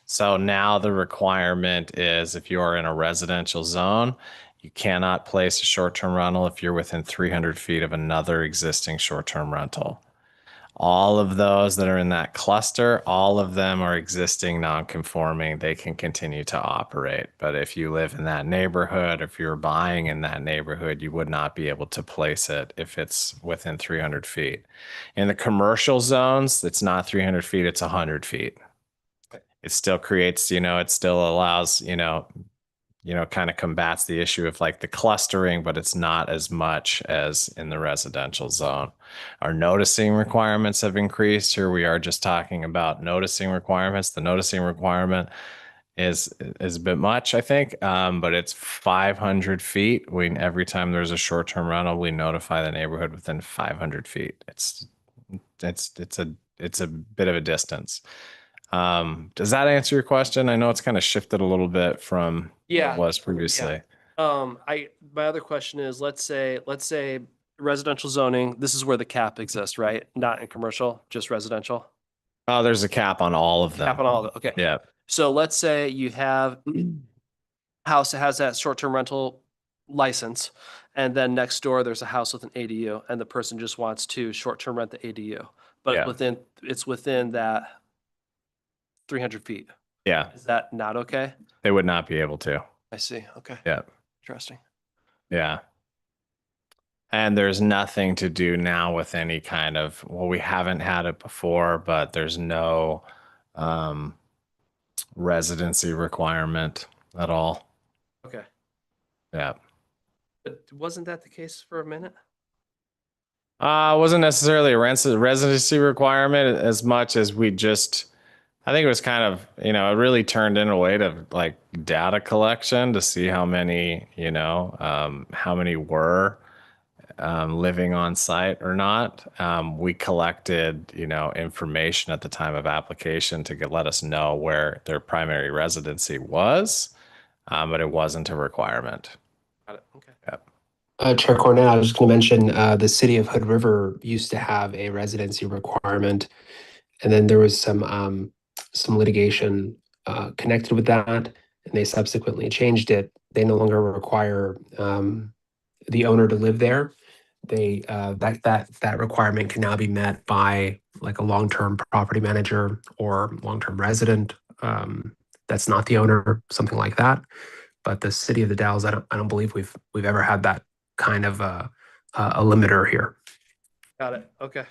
So now the requirement is if you are in a residential zone, you cannot place a short-term rental if you're within 300 feet of another existing short-term rental. All of those that are in that cluster, all of them are existing non-conforming. They can continue to operate. But if you live in that neighborhood, if you're buying in that neighborhood, you would not be able to place it if it's within 300 feet. In the commercial zones, it's not 300 feet, it's 100 feet. It still creates, it still allows, kind of combats the issue of like the clustering, but it's not as much as in the residential zone. Our noticing requirements have increased. Here we are just talking about noticing requirements. The noticing requirement is a bit much, I think, but it's 500 feet. Every time there's a short-term rental, we notify the neighborhood within 500 feet. It's a bit of a distance. Does that answer your question? I know it's kind of shifted a little bit from what it was previously. My other question is, let's say residential zoning, this is where the cap exists, right? Not in commercial, just residential. Oh, there's a cap on all of them. Cap on all of it. Okay. Yeah. So let's say you have house that has that short-term rental license, and then next door there's a house with an ADU, and the person just wants to short-term rent the ADU, but Yeah. it's within that 300 feet. Yeah. Is that not okay? They would not be able to. I see. Okay. Yeah. Interesting. Yeah. And there's nothing to do now with any kind of, we haven't had it before, but there's no residency requirement at all. Okay. Yeah. But wasn't that the case for a minute? Wasn't necessarily a residency requirement as much as I think it was kind of, it really turned in a way to like data collection to see how many, how many were living on site or not. We collected, information at the time of application to let us know where their primary residency was, but it wasn't a requirement. Got it. Okay. Yep. Chair Cornell, I was just going to mention the city of Hood River used to have a residency requirement, and then there was some litigation connected with that, and they subsequently changed it. They no longer require the owner to live there. That requirement can now be met by like a long-term property manager or long-term resident that's not the owner, something like that. But the city of the Dalles, I don't believe we've ever had that kind of a limiter here. Got it. Okay.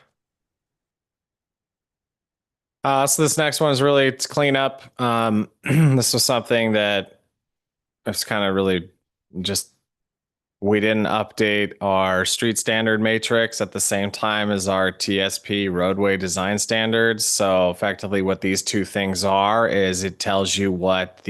So this next one is really to clean up. This was something that was kind of really just, we didn't update our street standard matrix at the same time as our TSP roadway design standards. So effectively what these two things are is it tells you what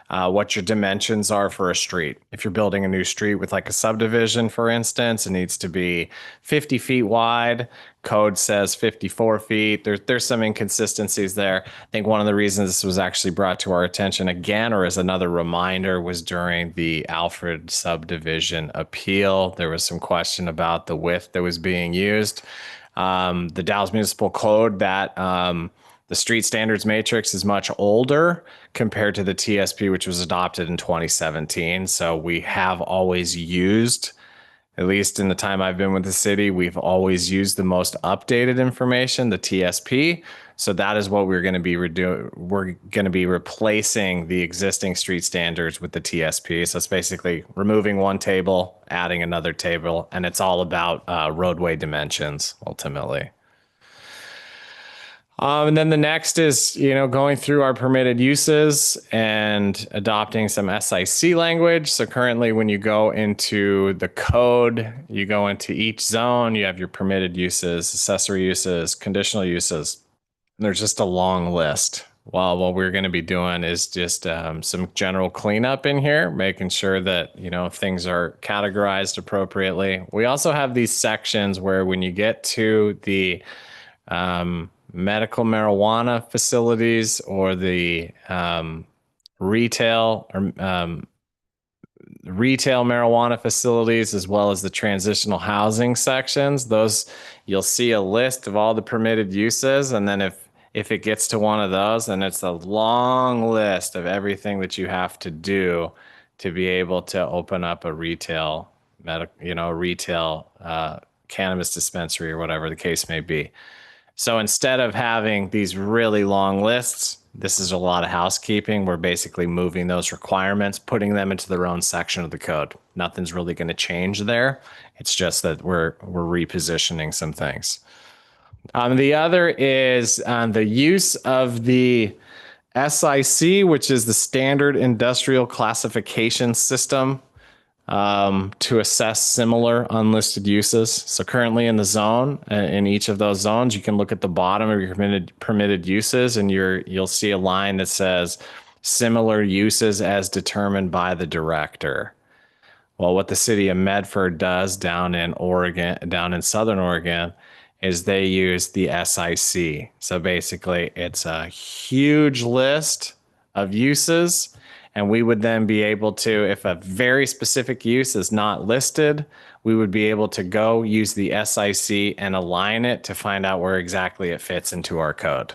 what your dimensions are for a street. If you're building a new street with like a subdivision, for instance, it needs to be 50 feet wide. Code says 54 feet. There's some inconsistencies there. I think one of the reasons this was actually brought to our attention again, or as another reminder, was during the Alfred subdivision appeal. There was some question about the width that was being used. The Dalles Municipal Code, that the street standards matrix is much older compared to the TSP, which was adopted in 2017. So we have always used, at least in the time I've been with the city, we've always used the most updated information, the TSP. So that is what we're going to be We're going to be replacing the existing street standards with the TSP. So it's basically removing one table, adding another table, and it's all about roadway dimensions ultimately. And then the next is, going through our permitted uses and adopting some SIC language. So currently when you go into the code, you go into each zone, you have your permitted uses, accessory uses, conditional uses. And there's just a long list well, what we're going to be doing is just some general cleanup in here, making sure that, things are categorized appropriately. We also have these sections where when you get to the medical marijuana facilities or the retail or retail marijuana facilities, as well as the transitional housing sections, those you'll see a list of all the permitted uses. And then if it gets to one of those, then it's a long list of everything that you have to do to be able to open up a retail cannabis dispensary or whatever the case may be. So instead of having these really long lists, this is a lot of housekeeping. We're basically moving those requirements, putting them into their own section of the code. Nothing's really going to change there. It's just that we're repositioning some things. The other is the use of the SIC, which is the Standard Industrial Classification System, to assess similar unlisted uses. So currently in the zone, in each of those zones, you can look at the bottom of your permitted uses, and you'll see a line that says similar uses as determined by the director. Well, what the city of Medford does down in Southern Oregon, is they use the SIC. So basically, it's a huge list of uses. And we would then be able to, if a very specific use is not listed, we would be able to go use the SIC and align it to find out where exactly it fits into our code.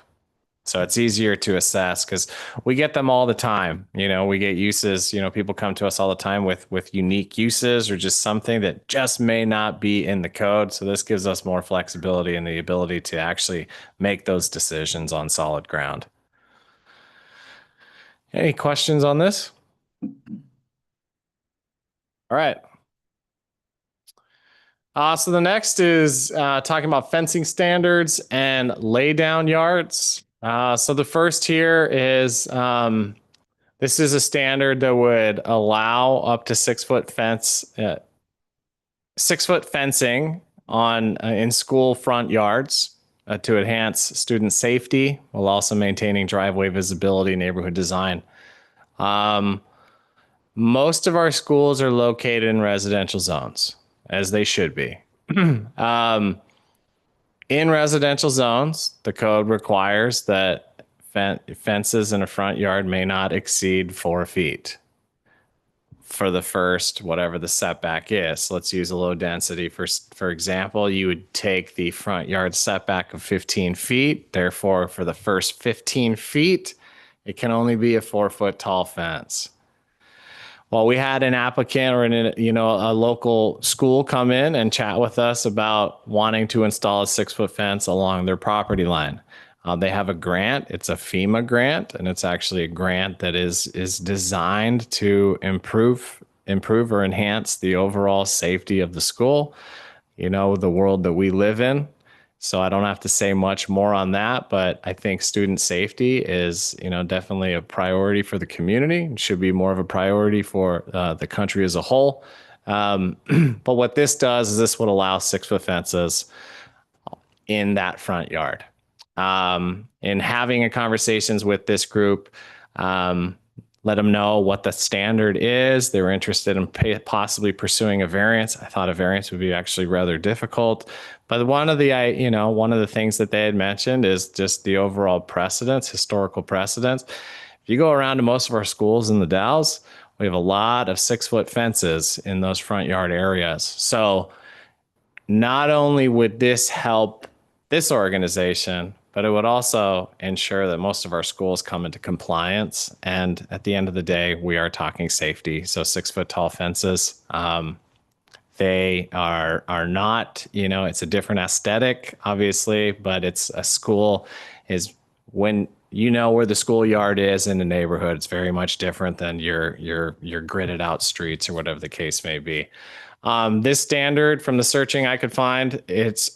So it's easier to assess because we get them all the time. We get uses, people come to us all the time with unique uses or just something that just may not be in the code. So this gives us more flexibility and the ability to actually make those decisions on solid ground. Any questions on this? All right. So the next is talking about fencing standards and laydown yards. So the first here is this is a standard that would allow up to 6 foot fence, 6 foot fencing on in school front yards to enhance student safety while also maintaining driveway visibility, neighborhood design. Most of our schools are located in residential zones, as they should be. In residential zones, the code requires that fences in a front yard may not exceed 4 feet for the first, whatever the setback is. Let's use a low density. For example, you would take the front yard setback of 15 feet. Therefore, for the first 15 feet, it can only be a 4 foot tall fence. Well, we had an applicant or a local school come in and chat with us about wanting to install a 6 foot fence along their property line. They have a grant. It's a FEMA grant, and it's actually a grant that is designed to improve or enhance the overall safety of the school, the world that we live in. So I don't have to say much more on that, but I think student safety is, definitely a priority for the community. It should be more of a priority for the country as a whole. But what this does is this would allow 6 foot fences in that front yard. In having conversations with this group, let them know what the standard is. They were interested in possibly pursuing a variance. I thought a variance would be actually rather difficult. But one of the things that they had mentioned is just the overall precedence, historical precedence. If you go around to most of our schools in the Dalles, we have a lot of 6 foot fences in those front yard areas. So not only would this help this organization, but it would also ensure that most of our schools come into compliance. And at the end of the day, we are talking safety. So 6 foot tall fences, they are not, it's a different aesthetic, obviously, but it's a school is when where the schoolyard is in the neighborhood, it's very much different than your gridded out streets or whatever the case may be. This standard, from the searching I could find,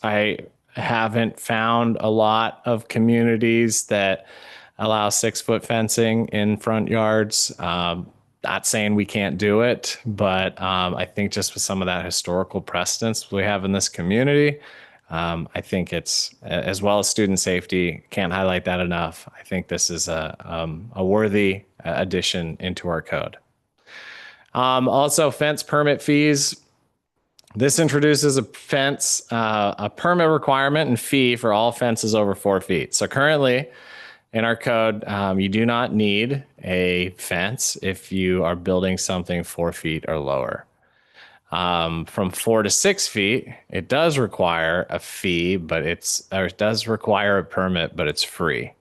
I haven't found a lot of communities that allow 6 foot fencing in front yards. Not saying we can't do it, but I think just with some of that historical precedence we have in this community, I think it's, as well as student safety, can't highlight that enough. I think this is a worthy addition into our code. Also, fence permit fees. This introduces a fence, a permit requirement and fee for all fences over 4 feet. So currently in our code, you do not need a fence if you are building something 4 feet or lower. From 4 to 6 feet, it does require a fee, but it does require a permit, but it's free.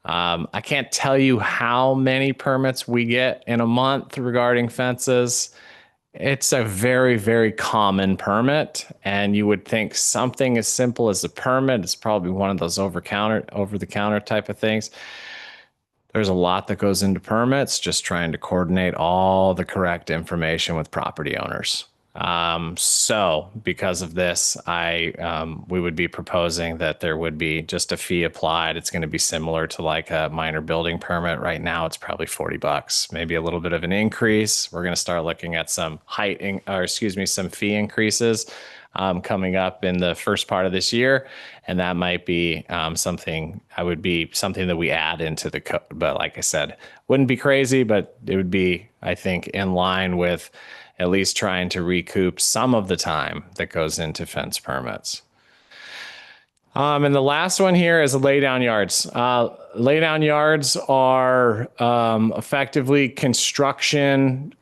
I can't tell you how many permits we get in a month regarding fences. It's a very, very common permit, and you would think something as simple as a permit is probably one of those over the counter type of things. There's a lot that goes into permits, just trying to coordinate all the correct information with property owners. So because of this, we would be proposing that there would be just a fee applied. It's going to be similar to like a minor building permit. Right now, it's probably $40, maybe a little bit of an increase. We're going to start looking at some some fee increases coming up in the first part of this year, and that might be something that we add into the code. But like I said, wouldn't be crazy, but it would be, I think, in line with at least trying to recoup some of the time that goes into fence permits. And the last one here is laydown yards. Laydown yards are effectively construction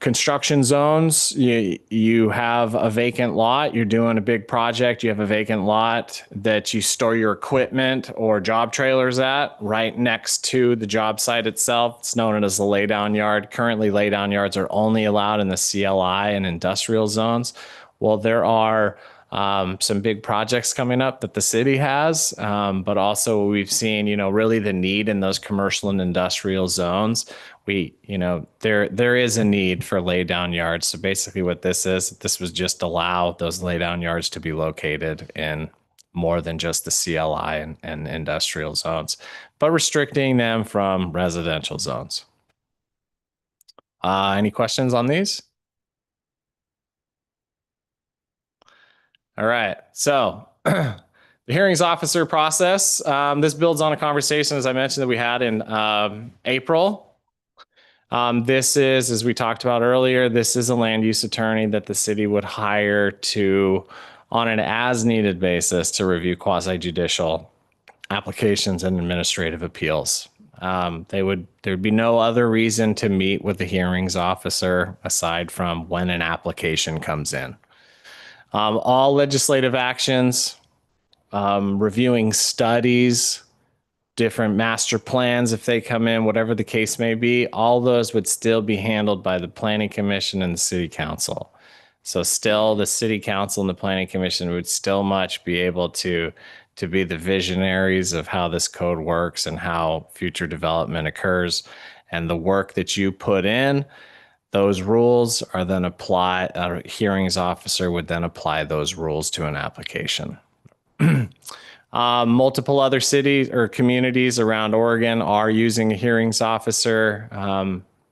zones. You have a vacant lot, you're doing a big project, you have a vacant lot that you store your equipment or job trailers at right next to the job site itself. It's known as a laydown yard. Currently, laydown yards are only allowed in the CLI and industrial zones. Well, there are some big projects coming up that the city has, but also we've seen, really the need in those commercial and industrial zones. There is a need for lay down yards. So basically what this was just allow those lay down yards to be located in more than just the CLI and industrial zones, but restricting them from residential zones. Any questions on these? All right. So the hearings officer process, this builds on a conversation, as I mentioned, that we had in April. This is, as we talked about earlier, this is a land use attorney that the city would hire on an as needed basis to review quasi judicial applications and administrative appeals. There'd be no other reason to meet with the hearings officer aside from when an application comes in. All legislative actions, reviewing studies, different master plans, if they come in, whatever the case may be, all those would still be handled by the Planning Commission and the City Council. So still the City Council and the Planning Commission would still much be able to be the visionaries of how this code works and how future development occurs. And the work that you put in, those rules are then applied, a hearings officer would then apply those rules to an application. Multiple other cities or communities around Oregon are using a hearings officer.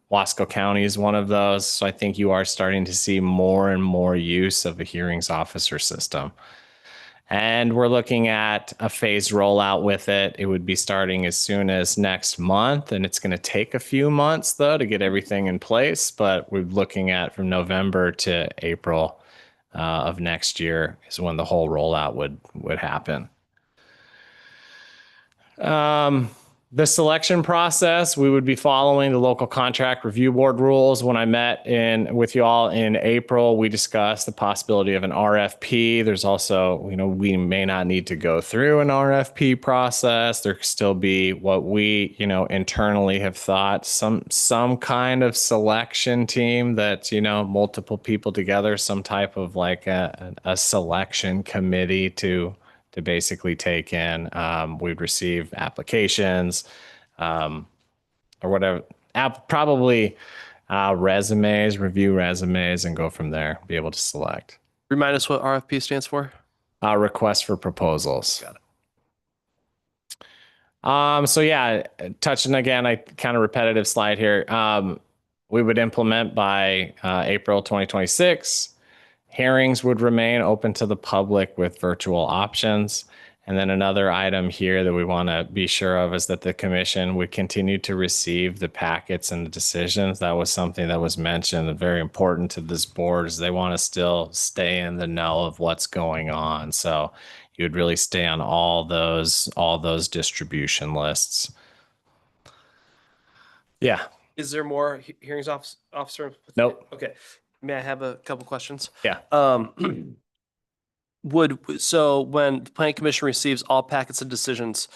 Wasco County is one of those. So I think you are starting to see more and more use of a hearings officer system. And we're looking at a phased rollout with it. It would be starting as soon as next month, and it's going to take a few months, though, to get everything in place. But we're looking at from November to April of next year is when the whole rollout would happen. The selection process, we would be following the local contract review board rules. When I met with you all in April, we discussed the possibility of an RFP. There's also, we may not need to go through an RFP process. There could still be what we, internally have thought, some kind of selection team that's, multiple people together, some type of like a selection committee to basically take in. We'd receive applications or whatever, probably resumes, review resumes, and go from there, be able to select. Remind us what RFP stands for. Request for proposals. Got it. So yeah, touching again, I kind of repetitive slide here. We would implement by April 2026. Hearings would remain open to the public with virtual options. And then another item here that we want to be sure of is that the commission would continue to receive the packets and the decisions. That was something that was mentioned and very important to this board, is they want to still stay in the know of what's going on. So you would really stay on all those distribution lists. Yeah. Is there more hearings officer? Nope. Okay. May I have a couple questions? Yeah. So when the planning commission receives all packets and decisions,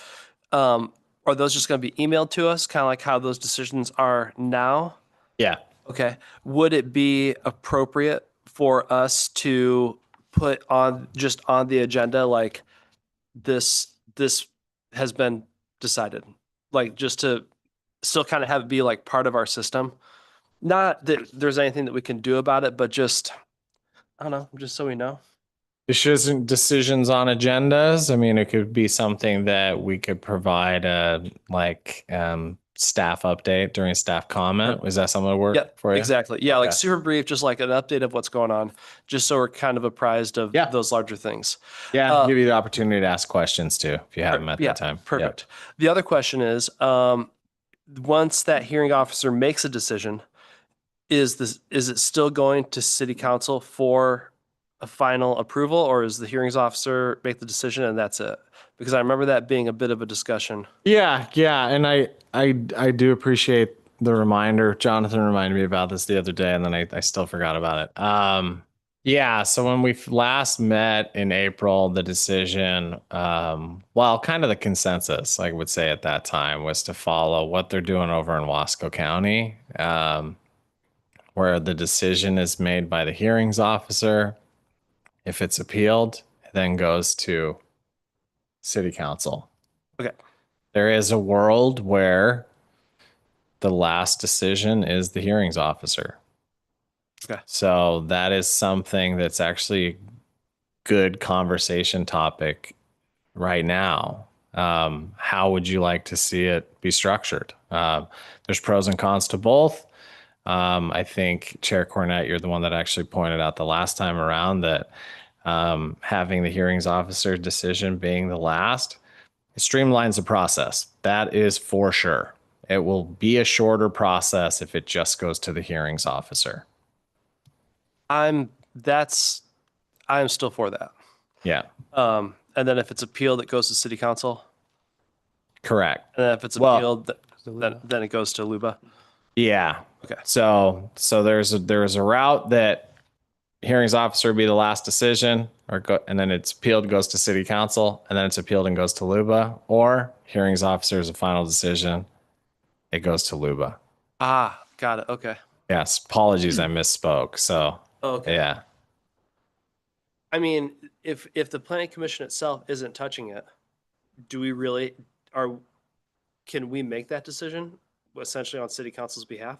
are those just going to be emailed to us, kind of like how those decisions are now? Yeah. Okay. Would it be appropriate for us to put on the agenda, like this has been decided, like just to still kind of have it be like part of our system? Not that there's anything that we can do about it, but just, I don't know, just so we know. Decisions on agendas. I mean, it could be something that we could provide staff update during staff comment. Is that something that work Yeah, for you? exactly. Yeah, like Okay. super brief, just like an update of what's going on, just so we're kind of apprised of Yeah. those larger things. Yeah, give you the opportunity to ask questions too, if you have them at Yeah, that time. Yep. perfect. The other question is, once that hearing officer makes a decision, is it still going to city council for a final approval, or is the hearings officer make the decision and that's it? Because I remember that being a bit of a discussion. Yeah, and I do appreciate the reminder. Jonathan reminded me about this the other day, and then I still forgot about it. Yeah, so when we last met in April, the decision, well, kind of the consensus, I would say at that time, was to follow what they're doing over in Wasco County, where the decision is made by the hearings officer. If it's appealed, it then goes to city council. Okay. There is a world where the last decision is the hearings officer. Okay. So that is something that's actually good conversation topic right now. How would you like to see it be structured? There's pros and cons to both. I think Chair Cornett, you're the one that actually pointed out the last time around that having the hearings officer decision being the last, it streamlines the process. That is for sure. It will be a shorter process if it just goes to the hearings officer. I'm still for that. Yeah, And then if it's appealed, it goes to city council. correct. And then if it's Well- appealed, then it goes to Luba. Yeah. Okay. So there's a route that hearings officer would be the last decision, and then it's appealed, goes to city council, and then it's appealed and goes to Luba, or hearings officer is a final decision, it goes to Luba. Ah, got it. Okay. Yes, apologies, I misspoke. So Okay. yeah. I mean, if the planning commission itself isn't touching it, do we really can we make that decision essentially on city council's behalf?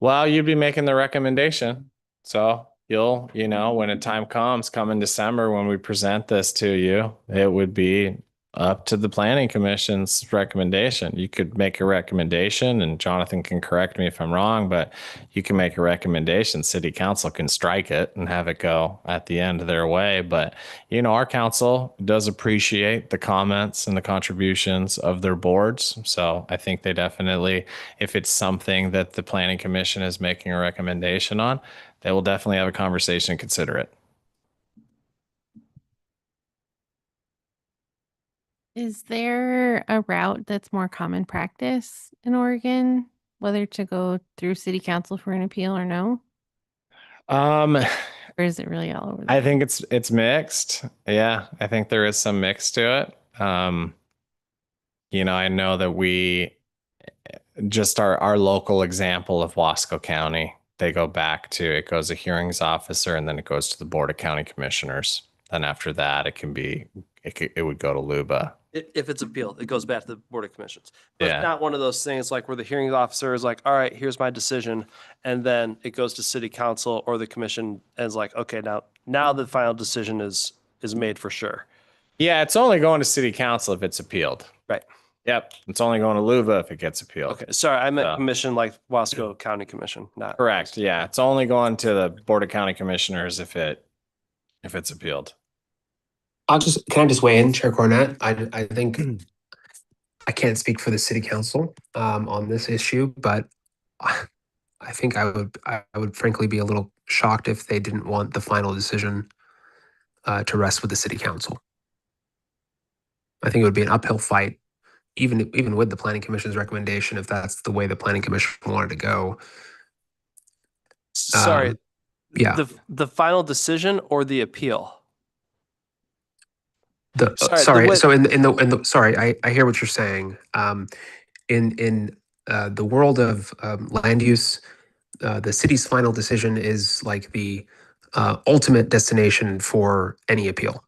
Well, you'd be making the recommendation. So you'll, when a time comes, come in December when we present this to you, it would be up to the planning commission's recommendation. You could make a recommendation, and Jonathan can correct me if I'm wrong, but you can make a recommendation. City council can strike it and have it go at the end of their way. But, our council does appreciate the comments and the contributions of their boards. So I think they definitely, if it's something that the planning commission is making a recommendation on, they will definitely have a conversation and consider it. Is there a route that's more common practice in Oregon, whether to go through city council for an appeal or no? Or is it really all over? I think it's mixed. Yeah, I think there is some mix to it. I know that we just our local example of Wasco County, they go back to, it goes a hearings officer and then it goes to the Board of County Commissioners. Then after that, it would go to Luba. If it's appealed, it goes back to the Board of Commissions. But Yeah. it's not one of those things like where the hearing officer is like, all right, here's my decision. And then it goes to city council or the commission and is like, okay, now the final decision is made for sure. Yeah, it's only going to city council if it's appealed. Right. Yep. It's only going to Luba if it gets appealed. Okay, sorry, I meant So- commission like Wasco County Commission, not. Correct. Yeah. It's only going to the Board of County Commissioners if it's appealed. Can I just weigh in, Chair Cornett? I think I can't speak for the city council on this issue, but I think I would frankly be a little shocked if they didn't want the final decision to rest with the city council. I think it would be an uphill fight, even with the planning commission's recommendation, if that's the way the planning commission wanted to go. Sorry. Yeah. The final decision or the appeal? Sorry. way- So in the sorry, I hear what you're saying. In the world of land use, the city's final decision is like the ultimate destination for any appeal.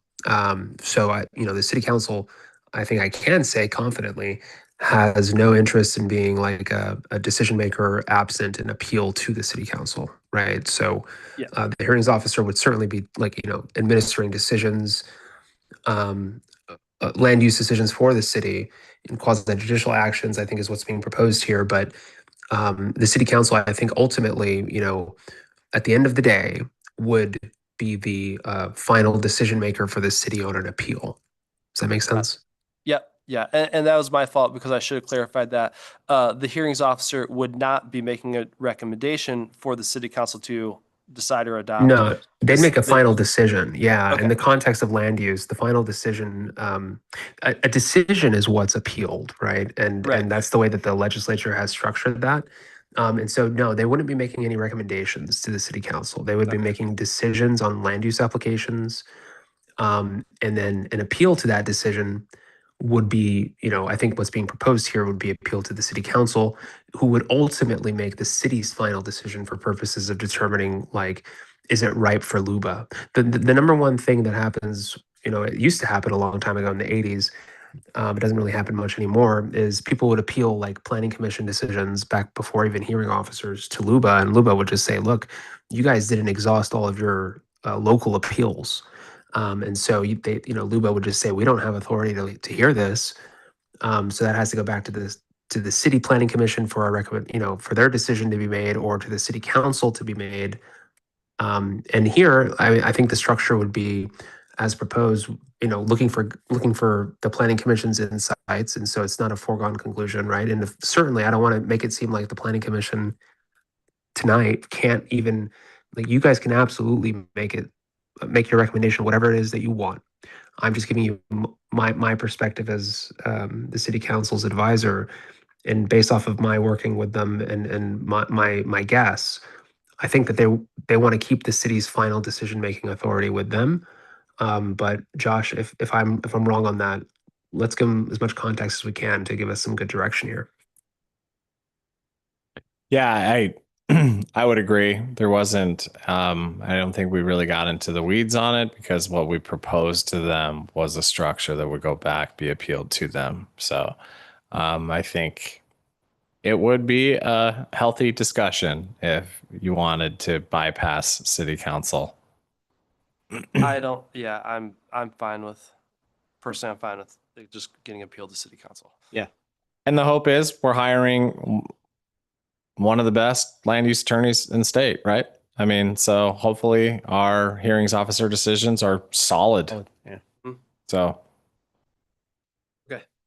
So the city council, I think I can say confidently, has no interest in being like a decision maker absent an appeal to the city council, right? So Yeah. the hearings officer would certainly be like administering decisions, land use decisions for the city, and quasi-judicial actions, I think, is what's being proposed here. But the city council, I think, ultimately, at the end of the day, would be the final decision maker for the city on an appeal. Does that make sense? Yep. Yeah. And that was my fault because I should have clarified that. The hearings officer would not be making a recommendation for the city council to decide or adopt. No, they'd make a the- final decision. Yeah. Okay. In the context of land use, the final decision, a decision is what's appealed, right? And Right. that's the way that the legislature has structured that. And so, no, they wouldn't be making any recommendations to the city council. They would be Okay. making decisions on land use applications. And then an appeal to that decision would be, I think what's being proposed here would be appeal to the city council, who would ultimately make the city's final decision for purposes of determining, like, is it ripe for LUBA? The number one thing that happens, it used to happen a long time ago in the 80s, it doesn't really happen much anymore, is people would appeal like planning commission decisions back before even hearing officers to LUBA, and LUBA would just say, look, you guys didn't exhaust all of your local appeals. And so LUBA would just say, we don't have authority to hear this. So that has to go back to the city planning commission for for their decision to be made, or to the city council to be made. And here, I think the structure would be as proposed, looking for the planning commission's insights. And so it's not a foregone conclusion, right? And certainly I don't want to make it seem like the planning commission tonight can't even, like, you guys can absolutely make your recommendation, whatever it is that you want. I'm just giving you my perspective as the city council's advisor, and based off of my working with them and my guess, I think that they want to keep the city's final decision making authority with them. But Josh, if I'm wrong on that, let's give them as much context as we can to give us some good direction here. Yeah, I would agree. There wasn't, I don't think we really got into the weeds on it, because what we proposed to them was a structure that would go back, be appealed to them. So I think it would be a healthy discussion if you wanted to bypass city council. I'm fine with, personally, I'm fine with it just getting appealed to city council. And the hope is we're hiring one of the best land use attorneys in the state, right? I mean, so hopefully our hearings officer decisions are solid. Yeah. So.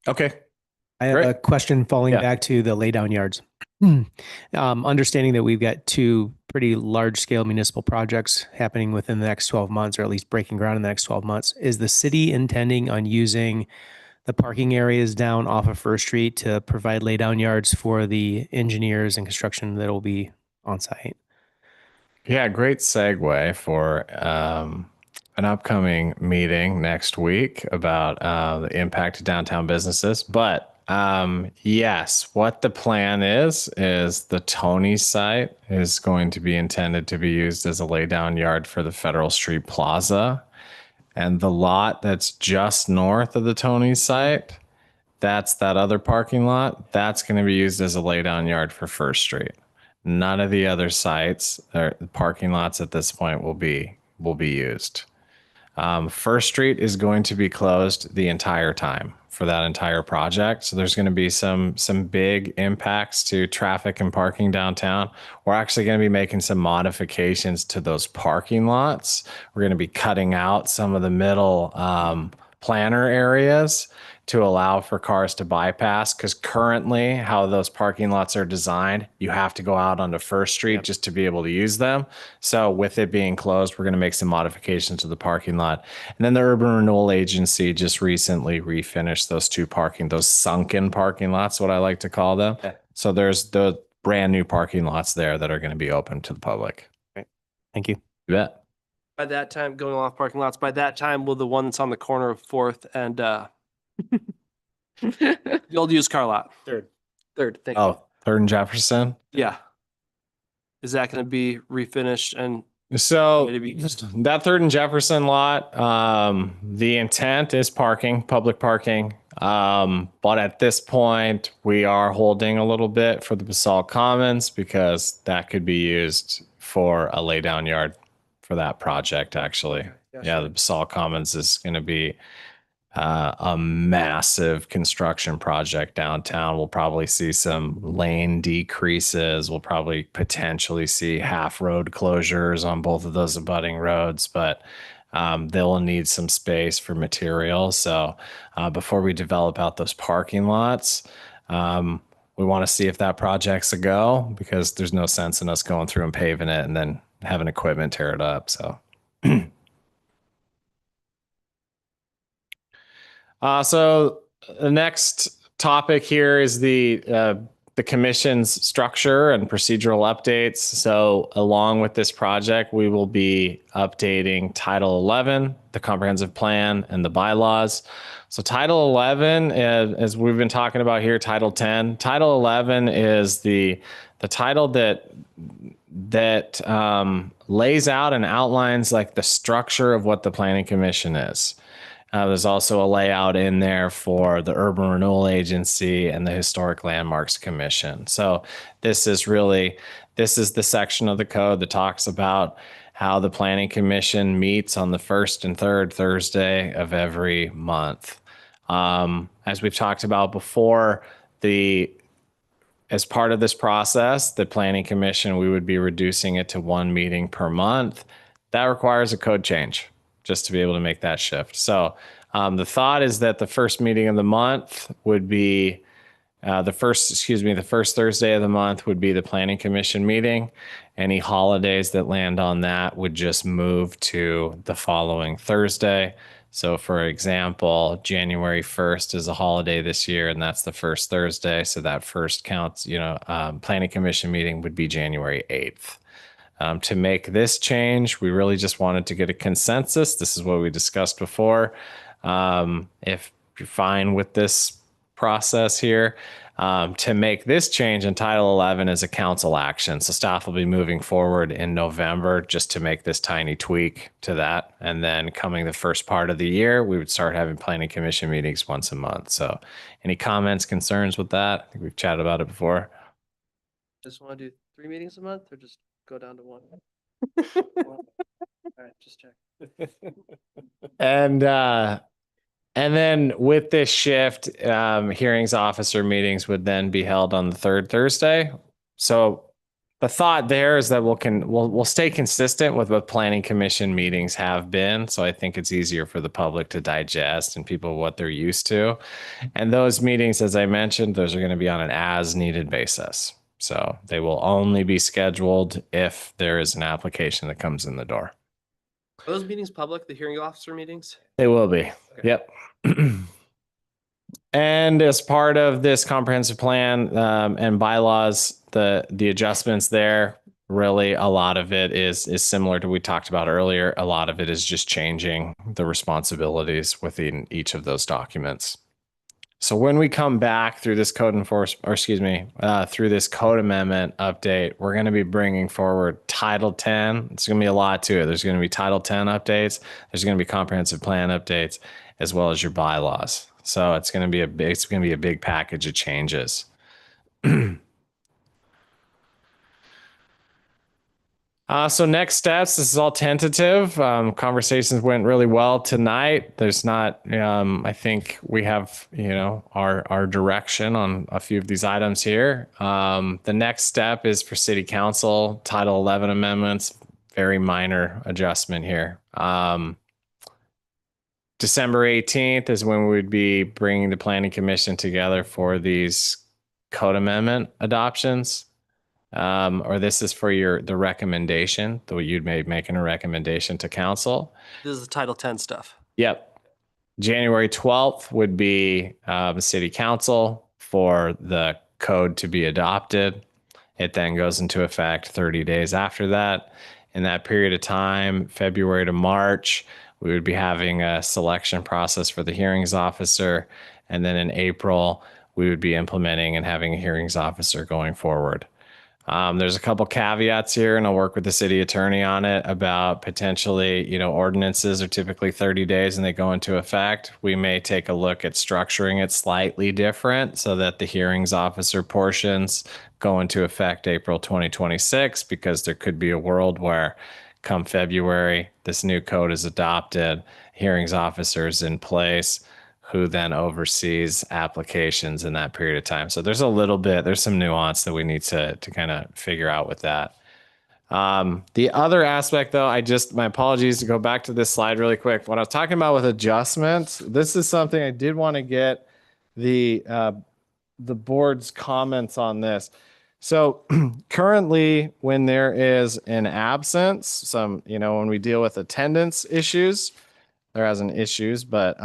Okay. I have Great. a question falling Yeah. back to the laydown yards. Understanding that we've got two pretty large scale municipal projects happening within the next 12 months, or at least breaking ground in the next 12 months, is the city intending on using the parking areas down off of First Street to provide laydown yards for the engineers and construction that will be on site? Yeah, great segue for an upcoming meeting next week about the impact of downtown businesses. But yes, what the plan is the Tony site is going to be intended to be used as a laydown yard for the Federal Street Plaza. And the lot that's just north of the Tony site, that's that other parking lot, that's going to be used as a laydown yard for First Street. None of the other sites or parking lots at this point will be used. First Street is going to be closed the entire time for that entire project. So there's going to be some big impacts to traffic and parking downtown. We're actually going to be making some modifications to those parking lots. We're going to be cutting out some of the middle planter areas to allow for cars to bypass, because currently how those parking lots are designed, you have to go out onto First Street just to be able to use them. So with it being closed, we're going to make some modifications to the parking lot. And then the Urban Renewal Agency just recently refinished those sunken parking lots, what I like to call them. Okay. So there's the brand new parking lots there that are going to be open to the public. Thank you. You bet. By that time, going off parking lots, by that time, will the one that's on the corner of 4th and the old used car lot? Third, thank you. Oh, 3rd and Jefferson. Yeah. Is that going to be refinished and So ready to be used? that 3rd and Jefferson lot, the intent is public parking. But at this point, we are holding a little bit for the Basalt Commons because that could be used for a laydown yard for that project, actually. Yeah, the Basalt Commons is going to be a massive construction project downtown. We'll probably see some lane decreases. We'll probably potentially see half road closures on both of those abutting roads, but they'll need some space for material. So before we develop out those parking lots, we want to see if that project's a go, because there's no sense in us going through and paving it and then having equipment tear it up. So so the next topic here is the commission's structure and procedural updates. So along with this project, we will be updating Title 11, the comprehensive plan, and the bylaws. So Title 11, as we've been talking about here, Title 10. Title 11 is the title that lays out and outlines like the structure of what the Planning Commission is. There's also a layout in there for the Urban Renewal Agency and the Historic Landmarks Commission. So this is the section of the code that talks about how the Planning Commission meets on the 1st and 3rd Thursday of every month. As we've talked about before, as part of this process, the Planning Commission, we would be reducing it to 1 meeting per month. That requires a code change just to be able to make that shift. So the thought is that the first meeting of the month would be the first Thursday of the month would be the Planning Commission meeting. Any holidays that land on that would just move to the following Thursday. So for example, January 1st is a holiday this year, and that's the first Thursday. So that first counts, Planning Commission meeting would be January 8th. To make this change, we really just wanted to get a consensus. This is what we discussed before. If you're fine with this process here, to make this change in Title 11 as a council action. So staff will be moving forward in November just to make this tiny tweak to that. And then coming the first part of the year, we would start having Planning Commission meetings once a month. So any comments, concerns with that? I think we've chatted about it before. Just want to do 3 meetings a month or just go down to 1? All right, just check. And then with this shift, hearings officer meetings would then be held on the 3rd Thursday. So the thought there is that we'll stay consistent with what Planning Commission meetings have been. So I think it's easier for the public to digest and people what they're used to. And those meetings, as I mentioned, those are going to be on an as needed basis. So they will only be scheduled if there is an application that comes in the door. Are those meetings public, the hearing officer meetings? They will be. Okay. Yep. And as part of this comprehensive plan and bylaws, the adjustments there, really a lot of it is similar to what we talked about earlier. A lot of it is just changing the responsibilities within each of those documents. So when we come back through this through this code amendment update, we're going to be bringing forward Title 10. It's going to be a lot to it. There's going to be Title 10 updates. There's going to be comprehensive plan updates, as well as your bylaws. So it's going to be a big package of changes. So next steps, this is all tentative. Conversations went really well tonight. There's not, I think we have, our direction on a few of these items here. The next step is for city council, Title 11 amendments, very minor adjustment here. December 18th is when we would be bringing the planning commission together for these code amendment adoptions. Or this is for the recommendation, though you'd be making a recommendation to council. This is the Title 10 stuff. Yep. January 12th would be city council for the code to be adopted. It then goes into effect 30 days after that. In that period of time, February to March, we would be having a selection process for the hearings officer. And then in April, we would be implementing and having a hearings officer going forward. There's a couple caveats here, and I'll work with the city attorney on it about potentially, ordinances are typically 30 days and they go into effect. We may take a look at structuring it slightly different so that the hearings officer portions go into effect April 2026, because there could be a world where come February, this new code is adopted, hearings officers in place, who then oversees applications in that period of time. So there's some nuance that we need to kind of figure out with that. The other aspect though, my apologies to go back to this slide really quick. What I was talking about with adjustments, this is something I did want to get the board's comments on this. So currently when there is an absence, when we deal with attendance issues, there hasn't issues, but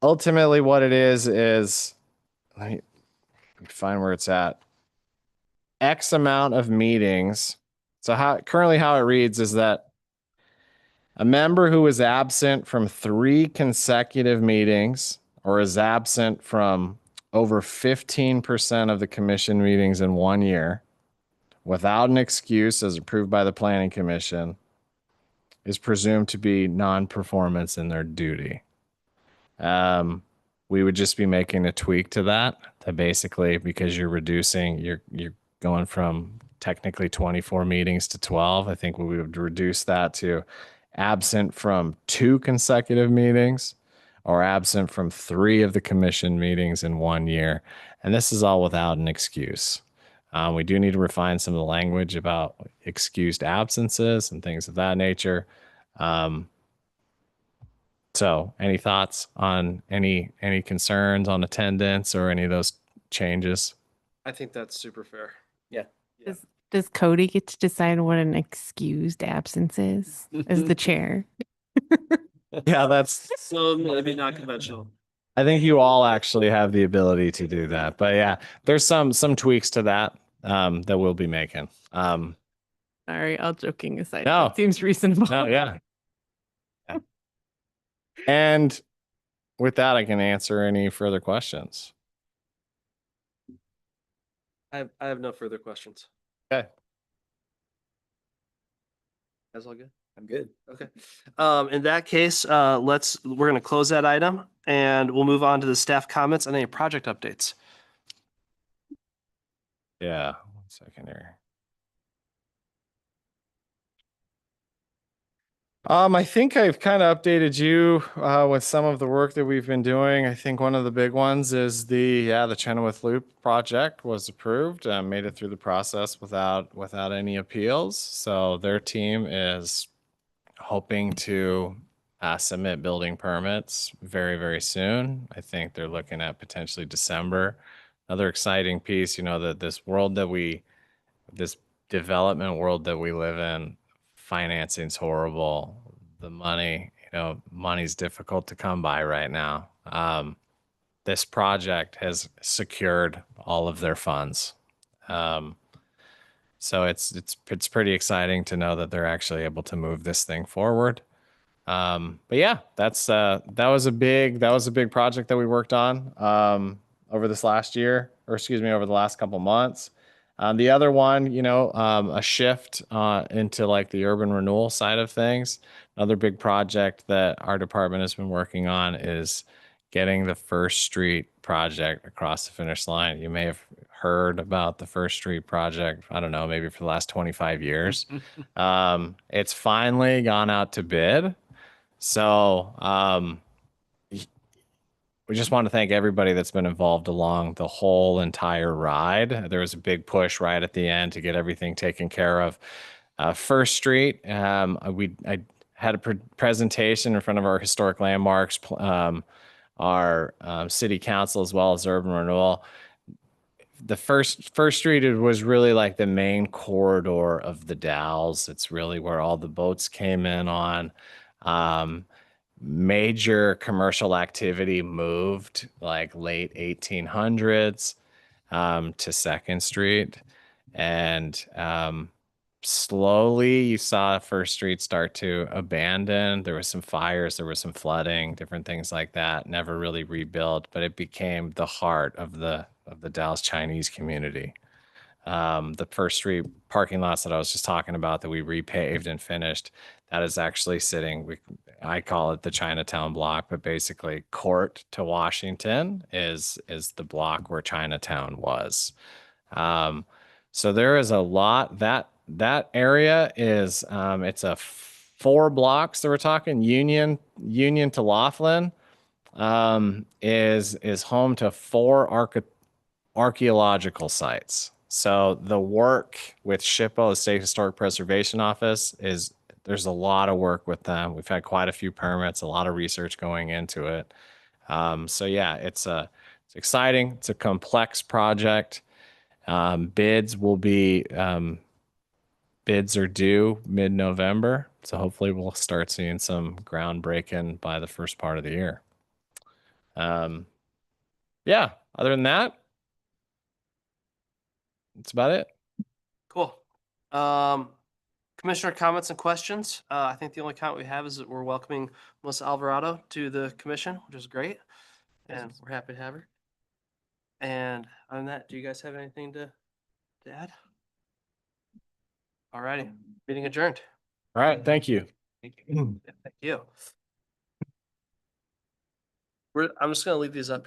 ultimately what it is let me find where it's at. X amount of meetings. So currently how it reads is that a member who is absent from 3 consecutive meetings or is absent from over 15% of the commission meetings in 1 year without an excuse as approved by the planning commission is presumed to be non-performance in their duty. We would just be making a tweak to that basically, because you're going from technically 24 meetings to 12. I think we would reduce that to absent from 2 consecutive meetings or absent from 3 of the commission meetings in 1 year. And this is all without an excuse. We do need to refine some of the language about excused absences and things of that nature. So any thoughts on any concerns on attendance or any of those changes? I think that's super fair. Does Cody get to decide what an excused absence is as the chair? Yeah, that's, So maybe not conventional. I think you all actually have the ability to do that. But yeah, there's some tweaks to that that we'll be making. Sorry, all joking aside. No. That seems reasonable. No, yeah. And with that, I can answer any further questions. I have no further questions. Okay. That's all good? I'm good. Okay. In that case, we're going to close that item and we'll move on to the staff comments and any project updates. Yeah, 1 second here. I think I've kind of updated you with some of the work that we've been doing. I think one of the big ones is the Chenoweth Loop project was approved, made it through the process without any appeals. So their team is hoping to submit building permits very, very soon. I think they're looking at potentially December. Another exciting piece, that this development world that we live in, financing's horrible. The money's difficult to come by right now. This project has secured all of their funds. So it's pretty exciting to know that they're actually able to move this thing forward. But yeah, that was a big project that we worked on over this last year, or excuse me, over the last couple months. The other one, a shift into like the urban renewal side of things. Another big project that our department has been working on is getting the First Street project across the finish line. You may have heard about the First Street project, I don't know, maybe for the last 25 years. It's finally gone out to bid. So we just want to thank everybody that's been involved along the whole entire ride. There was a big push right at the end to get everything taken care of. First Street, I had a presentation in front of our historic landmarks, our city council, as well as urban renewal. The First Street was really like the main corridor of the Dalles. It's really where all the boats came in on. Major commercial activity moved like late 1800s to Second Street, and slowly you saw First Street start to abandon. There was some fires, there was some flooding, different things like that. Never really rebuilt, but it became the heart of the Dalles Chinese community. The First Street parking lots that I was just talking about that we repaved and finished, that is actually sitting, I call it the Chinatown block, but basically Court to Washington is the block where Chinatown was. So there is a lot that area is it's a 4 blocks that we're talking. Union to Laughlin is home to 4 archaeological sites. So the work with SHPO, the State Historic Preservation Office, there's a lot of work with them. We've had quite a few permits, a lot of research going into it. So yeah, it's exciting. It's a complex project. Bids are due mid-November. So hopefully we'll start seeing some groundbreaking by the first part of the year. Yeah, other than that, that's about it. Cool. Commissioner comments and questions. I think the only comment we have is that we're welcoming Melissa Alvarado to the commission, which is great. And we're happy to have her. And on that, do you guys have anything to add? All righty, meeting adjourned. All right, thank you. Thank you. I'm just gonna leave these up